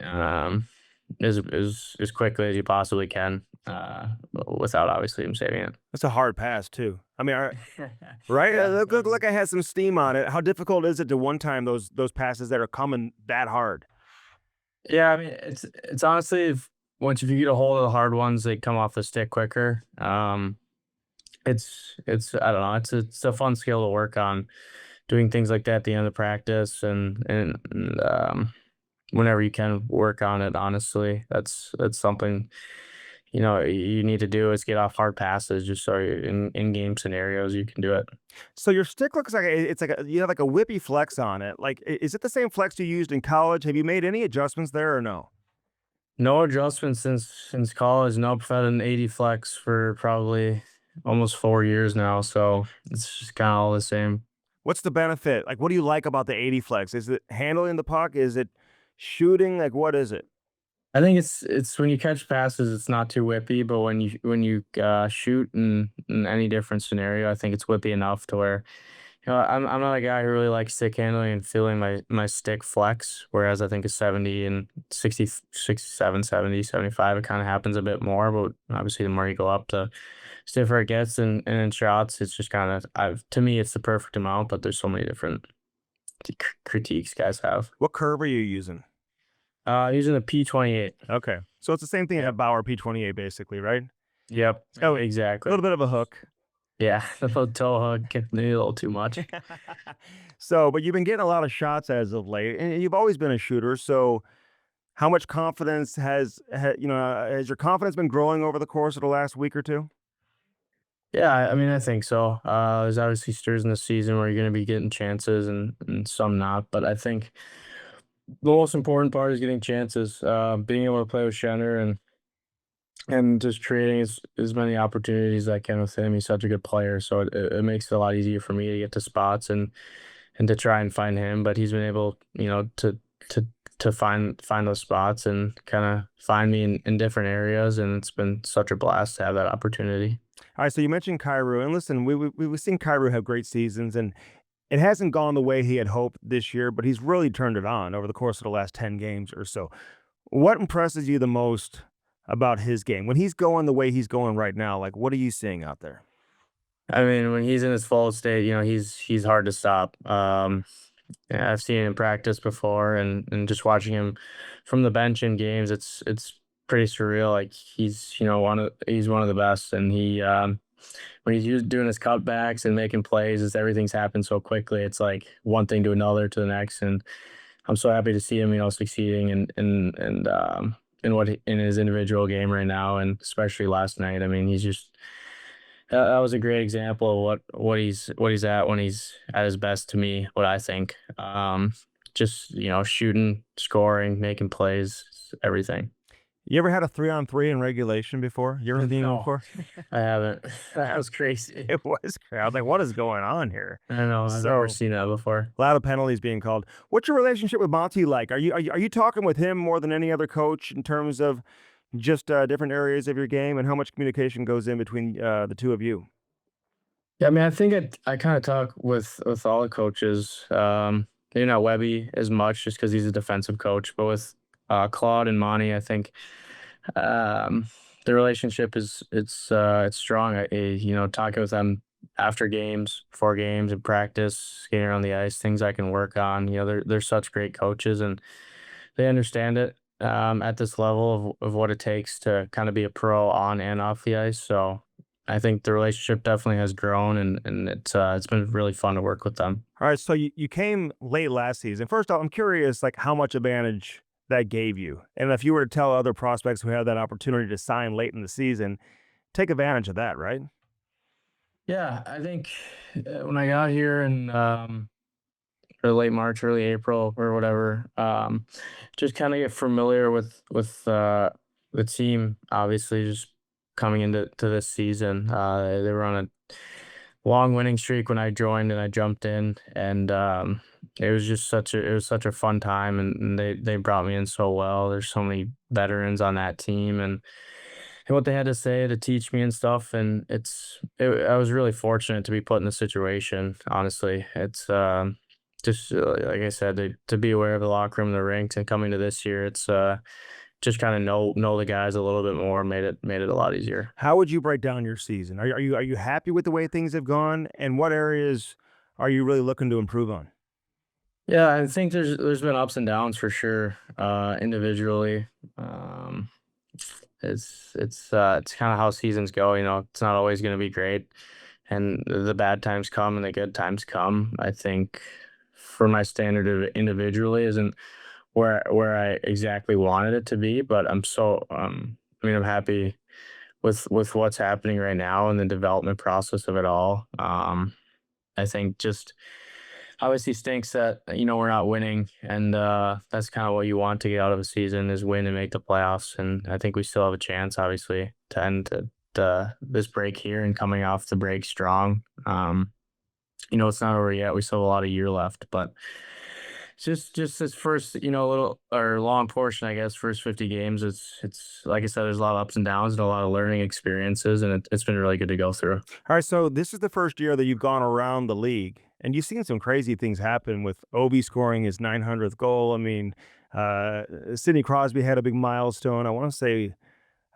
as quickly as you possibly can, without obviously him saving it. That's a hard pass too. I mean, right? Yeah. Look like I had some steam on it. How difficult is it to one time those passes that are coming that hard? Yeah, I mean, it's honestly once if you get a hold of the hard ones, they come off the stick quicker. It's I don't know, it's a fun skill to work on, doing things like that at the end of practice, and whenever you can work on it. Honestly, that's something you need to do is get off hard passes just so in game scenarios you can do it. So your stick looks like it's like you have like a whippy flex on it. Like, is it the same flex you used in college? Have you made any adjustments there or no? No adjustments since college. Nope, I've had an 80 flex for probably almost 4 years now, so it's just kind of all the same. What's the benefit? Like, what do you like about the 80 flex? Is it handling the puck? Is it shooting? Like, what is it? I think it's when you catch passes, it's not too whippy, but when you shoot in any different scenario, I think it's whippy enough to where I'm not a guy who really likes stick handling and feeling my stick flex, whereas I think a 70 and 60, 67, 70, 75, it kind of happens a bit more. But obviously, the more you go up, the stiffer it gets. And in shots, it's just kind of, to me, it's the perfect amount, but there's so many different critiques guys have. What curve are you using? Using the P28. Okay. So it's the same thing as a Bauer P28, basically, right? Yep. Oh, Exactly. A little bit of a hook. Yeah. The little toe hook, maybe a little too much. So, but you've been getting a lot of shots as of late, and you've always been a shooter. So, how much confidence has your confidence been growing over the course of the last week or two? Yeah, I mean, I think so. There's obviously stirs in the season where you're going to be getting chances and some not, but I think the most important part is getting chances. Being able to play with Shenner and just creating as many opportunities as I can with him. He's such a good player, so it makes it a lot easier for me to get to spots and to try and find him. But he's been able, to find those spots and kind of find me in different areas, and it's been such a blast to have that opportunity. All right. So you mentioned Cairo, and listen, we've seen Cairo have great seasons, and it hasn't gone the way he had hoped this year, but he's really turned it on over the course of the last 10 games or so. What impresses you the most about his game when he's going the way he's going right now? Like, what are you seeing out there? I mean, when he's in his full state, he's hard to stop. Yeah, I've seen him in practice before, and just watching him from the bench in games, it's pretty surreal. Like he's one of the best, and when he's doing his cutbacks and making plays, it's everything's happened so quickly. It's like one thing to another to the next, and I'm so happy to see him, succeeding in his individual game right now, and especially last night. I mean, he's just that was a great example of what he's at when he's at his best to me, what I think. Just, shooting, scoring, making plays, everything. You ever had a 3-on-3 in regulation before? You ever seen one No, before? I haven't. That was crazy. It was. I was like, what is going on here? I know, I've never So seen that before. a lot of penalties being called. What's your relationship with Monty like? Are you talking with him more than any other coach in terms of just different areas of your game, and how much communication goes in between the two of you? Yeah, I mean, I think I kind of talk with all the coaches. Maybe not Webby as much, just because he's a defensive coach, but with Claude and Monty, I think um, the relationship it's strong. Talking with them after games, before games, and practice, skating around the ice, things I can work on. They're such great coaches, and they understand it at this level of what it takes to kind of be a pro on and off the ice. So I think the relationship definitely has grown, and it's been really fun to work with them. All right, so you came late last season. First off, I'm curious, like how much advantage that gave you, and if you were to tell other prospects who had that opportunity to sign late in the season, take advantage of that, right? Yeah, I think when I got here in or late March, early April, or whatever, just kind of get familiar with the team. Obviously, just coming into this season, they were on a long winning streak when I joined, and I jumped in, and it was such a fun time, and they brought me in so well. There's so many veterans on that team, and what they had to say to teach me and stuff. And I was really fortunate to be put in the situation. Honestly, it's just like I said, to be aware of the locker room, the ranks, and coming to this year, it's just kind of know the guys a little bit more, made it a lot easier. How would you break down your season? Are you happy with the way things have gone, and what areas are you really looking to improve on? Yeah, I think there's been ups and downs for sure. Individually, um, it's kind of how seasons go. It's not always going to be great, and the bad times come and the good times come. I think for my standard of individually isn't where I exactly wanted it to be, but I mean, I'm happy with what's happening right now and the development process of it all. I think just obviously stinks that we're not winning, and that's kind of what you want to get out of a season is win and make the playoffs. And I think we still have a chance, obviously, to end this break here and coming off the break strong. It's not over yet. We still have a lot of year left, but just this first, little or long portion, I guess, first 50 games. It's like I said, there's a lot of ups and downs and a lot of learning experiences, and it's been really good to go through. All right, so this is the first year that you've gone around the league And you've seen some crazy things happen with Ovi scoring his 900th goal. I mean, Sidney Crosby had a big milestone. I want to say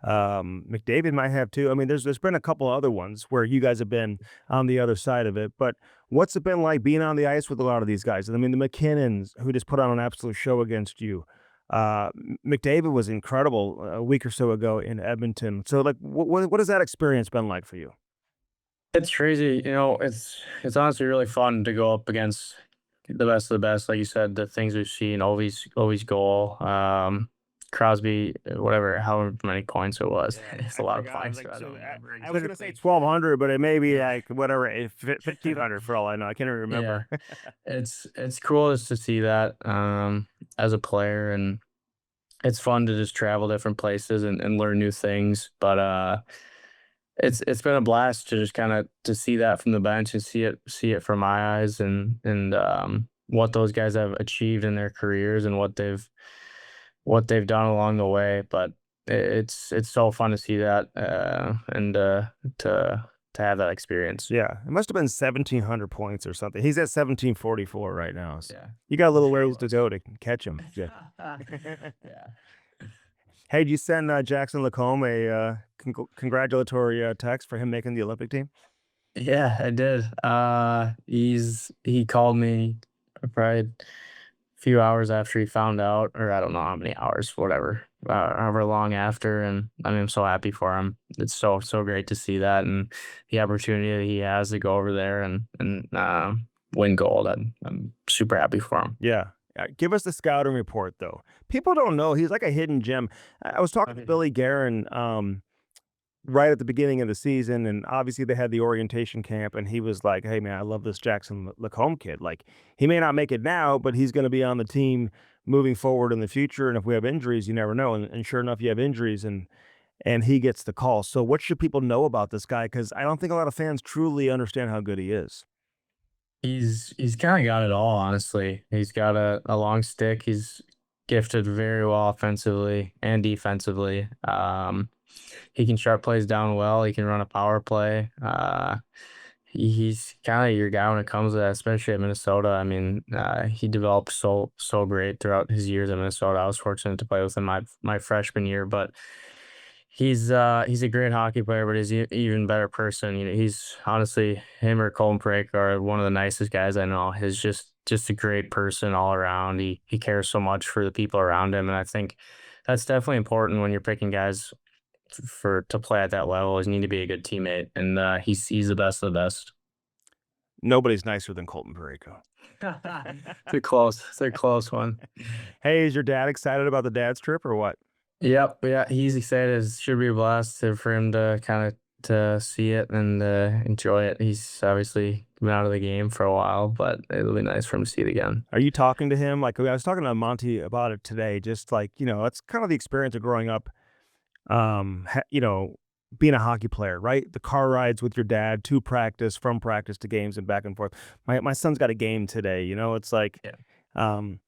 McDavid might have too. I mean, there's been a couple other ones where you guys have been on the other side of it. But what's it been like being on the ice with a lot of these guys? I mean, the McKinnons who just put on an absolute show against you. McDavid was incredible a week or so ago in Edmonton. So, like, what has that experience been like for you? It's crazy, it's honestly really fun to go up against the best of the best. Like you said, the things we've seen, always goal. Crosby, whatever, however many points it was. Yeah, It's I a lot of forgot. points. Like, I so don't remember I was gonna say exactly. 1,200, but it may be Yeah. like whatever 1,500 for all I know. I can't even Yeah. remember. It's cool just to see that as a player, and it's fun to just travel different places and learn new things. But it's been a blast to just kind of to see that from the bench and see it from my eyes, and what those guys have achieved in their careers and what they've done along the way. But it's so fun to see that, and to have that experience. Yeah, it must have been 1,700 points or something. He's at 1,744 right now. So Yeah. you got a little Sure ways to was. go to catch him. Yeah. Yeah. Hey, did you send Jackson Lacombe a congratulatory text for him making the Olympic team? Yeah, I did. He called me probably a few hours after he found out, or I don't know how many hours, whatever, however long after. And I mean, I'm so happy for him. It's so great to see that, and the opportunity that he has to go over there and win gold. I'm super happy for him. Yeah. Give us the scouting report, though. People don't know he's like a hidden gem. I was talking to Okay. Billy Guerin right at the beginning of the season, and obviously they had the orientation camp, and he was like, "Hey, man, I love this Jackson Lacombe kid. Like, he may not make it now, but he's going to be on the team moving forward in the future. And if we have injuries, you never know. And sure enough, you have injuries, and he gets the call. So, what should people know about this guy? Because I don't think a lot of fans truly understand how good he is. He's kind of got it all, honestly. He's got a long stick. He's gifted very well offensively and defensively. He can shut plays down well. He can run a power play. He's kind of your guy when it comes to that, especially at Minnesota. I mean, he developed so great throughout his years at Minnesota. I was fortunate to play with him my freshman year, but he's a great hockey player, but he's even better person. He's honestly, him or Colton Parayko are one of the nicest guys I know. He's just a great person all around. He cares so much for the people around him, and I think that's definitely important when you're picking guys for to play at that level. Is you need to be a good teammate, and he's the best of the best. Nobody's nicer than Colton Parayko. It's a close. It's a close one. Hey, is your dad excited about the dad's trip or what? Yep, yeah, he's excited. It should be a blast for him to kind of to see it and enjoy it. He's obviously been out of the game for a while, but it'll be nice for him to see it again. Are you talking to him? Like, I was talking to Monty about it today, just like, it's kind of the experience of growing up, being a hockey player, right? The car rides with your dad to practice, from practice to games and back and forth. My son's got a game today, it's like, Yeah. um,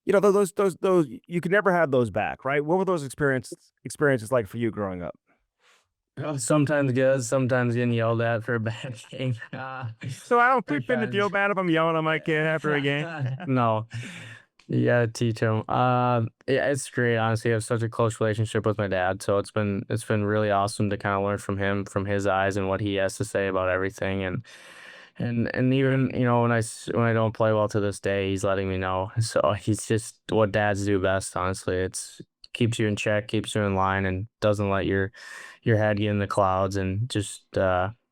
those you could never have those back, right? What were those experiences like for you growing up? Sometimes good, sometimes getting yelled at for a bad game. So I don't creep in to feel Depends. bad if I'm yelling at my kid after a game. No, you gotta teach him. Yeah, it's great. Honestly, I have such a close relationship with my dad, so it's been really awesome to kind of learn from him, from his eyes, and what he has to say about everything. And even when I don't play well to this day, he's letting me know. So he's just what dads do best. Honestly, it's keeps you in check, keeps you in line, and doesn't let your head get in the clouds, and just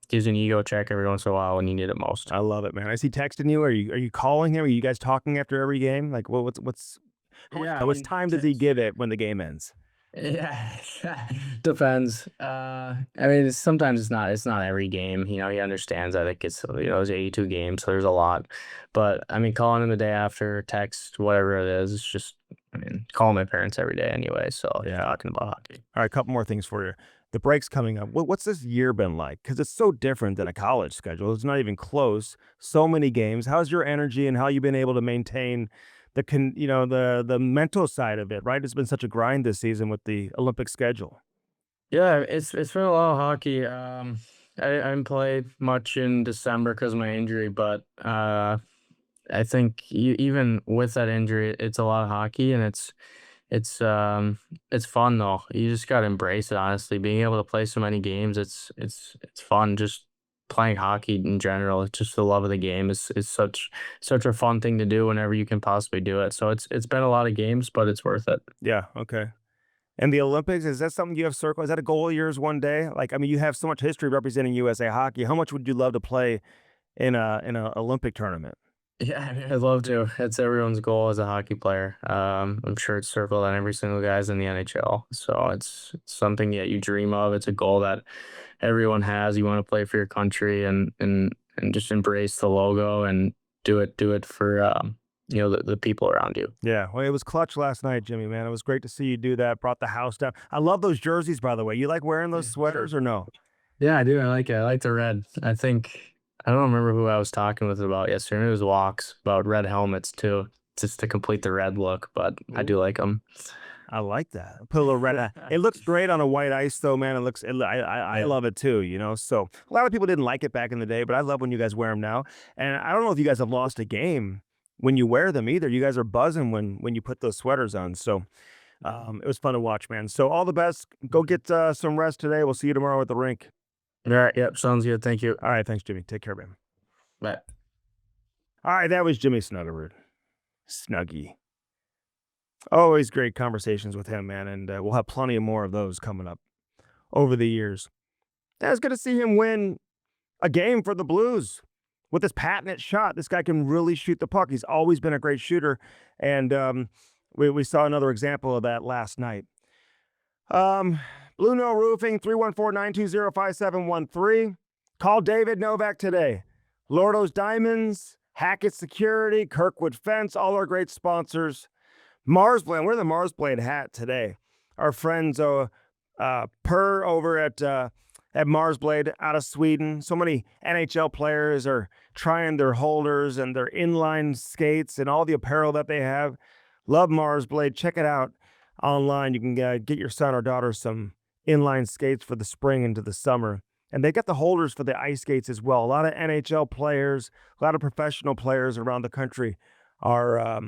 gives you an ego check every once in a while when you need it most. I love it, man. Is he texting you? Are you calling him? Are you guys talking after every game? Like, what's Yeah, how I much mean, time does he give it when the game ends? yeah, depends. I mean, sometimes it's not every game. He understands that it gets there's 82 games, so there's a lot. But I mean, calling him the day after, text, whatever it is, it's just I mean, calling my parents every day anyway. So Yeah. talking about hockey. All right, a couple more things for you. The break's coming up. What's this year been like? Because it's so different than a college schedule. It's not even close. So many games. How's your energy and how you been able to maintain the mental side of it? Right, it's been such a grind this season with the Olympic schedule. Yeah, it's been a lot of hockey. I didn't play much in December because of my injury, but I think even with that injury, it's a lot of hockey, and it's it's fun though. You just gotta embrace it, honestly. Being able to play so many games, it's fun. Just playing hockey in general, it's just the love of the game is such a fun thing to do whenever you can possibly do it. So it's been a lot of games, but it's worth it. Yeah, okay. And the Olympics, is that something you have circled? Is that a goal of yours one day? Like, I mean, you have so much history representing USA hockey. How much would you love to play in a Olympic tournament? Yeah, I mean, I'd love to. It's everyone's goal as a hockey player. I'm sure it's circled on every single guy's in the NHL. So it's something that you dream of. It's a goal that everyone has. You want to play for your country and just embrace the logo and do it for the people around you. Yeah, well, it was clutch last night, Jimmy, man. It was great to see you do that. Brought the house down. I love those jerseys, by the way. You like wearing those sweaters or no? Yeah, I do. I like it. I like the red. I don't remember who I was talking with about yesterday. It was Walks about red helmets too, just to complete the red look. But I do like them. I like that. Put a little red. It looks great on a white ice, though, man. It looks. I love it too. You know, so a lot of people didn't like it back in the day, but I love when you guys wear them now. And I don't know if you guys have lost a game when you wear them either. You guys are buzzing when you put those sweaters on. So it was fun to watch, man. So all the best. Go get some rest today. We'll see you tomorrow at the rink. All right. Yep. Sounds good. Thank you. All right, thanks, Jimmy. Take care, man. Bye. All right, that was Jimmy Snuggerud. Snuggy. Always great conversations with him, man, and we'll have plenty of more of those coming up over the years. Yeah, it's good to see him win a game for the Blues with this patented shot. This guy can really shoot the puck. He's always been a great shooter, and we saw another example of that last night. Blue No Roofing, 314-920-5713. Call David Novak today. Lordo's Diamonds, Hackett Security, Kirkwood Fence, all our great sponsors. Marsblade, we're the Marsblade hat today. Our friends Per over at Marsblade out of Sweden. So many NHL players are trying their holders and their inline skates and all the apparel that they have. Love Marsblade. Check it out online. You can get your son or daughter some inline skates for the spring into the summer. And they got the holders for the ice skates as well. A lot of NHL players, a lot of professional players around the country are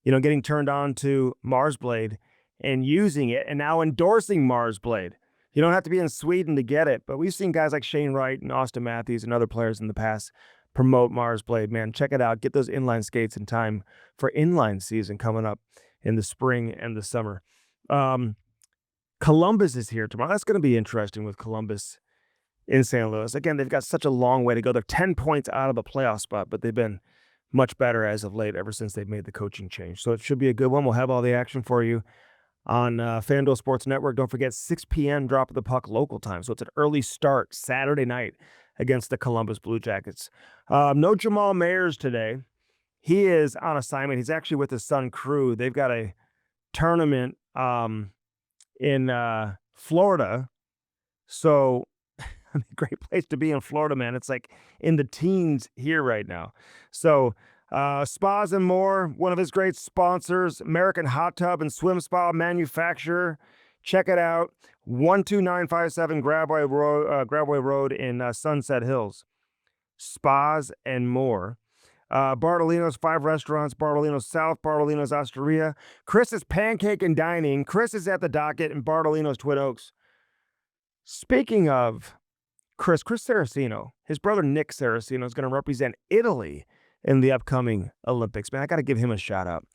getting turned on to Marsblade and using it and now endorsing Marsblade. You don't have to be in Sweden to get it, but we've seen guys like Shane Wright and Austin Matthews and other players in the past promote Marsblade. Man, check it out. Get those inline skates in time for inline season coming up in the spring and the summer. Columbus is here tomorrow. That's going to be interesting with Columbus in St. Louis. Again, they've got such a long way to go. They're 10 points out of a playoff spot, but they've been much better as of late ever since they've made the coaching change. So it should be a good one. We'll have all the action for you on FanDuel Sports Network. Don't forget, 6 p.m. drop of the puck local time. So it's an early start Saturday night against the Columbus Blue Jackets. No Jamal Mayers today. He is on assignment. He's actually with his son, Crew. They've got a tournament in Florida. So great place to be in Florida, man. It's like in the teens here right now. So Spas and More, one of his great sponsors, American Hot Tub and Swim Spa manufacturer. Check it out. 12957 Grabway Road in Sunset Hills. Spas and More. Bartolino's 5 restaurants, Bartolino's South, Bartolino's Osteria, Chris's Pancake and Dining, Chris is at the Docket, and Bartolino's Twin Oaks. Speaking of Chris Saracino, his brother Nick Saracino is going to represent Italy in the upcoming Olympics. Man, I got to give him a shout out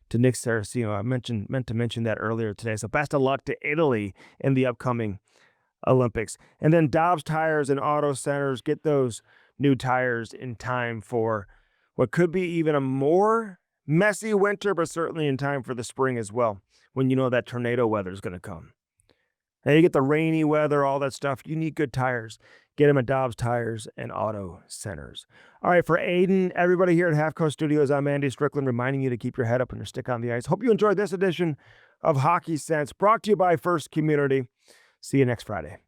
to Nick Saracino. I meant to mention that earlier today. So best of luck to Italy in the upcoming Olympics. And then Dobbs Tires and Auto Centers, get those new tires in time for what could be even a more messy winter, but certainly in time for the spring as well, when you know that tornado weather is going to come. Now you get the rainy weather, all that stuff. You need good tires. Get them at Dobbs Tires and Auto Centers. All right, for Aiden, everybody here at Half Coast Studios, I'm Andy Strickland, reminding you to keep your head up and your stick on the ice. Hope you enjoyed this edition of Hockey Sense, brought to you by First Community. See you next Friday.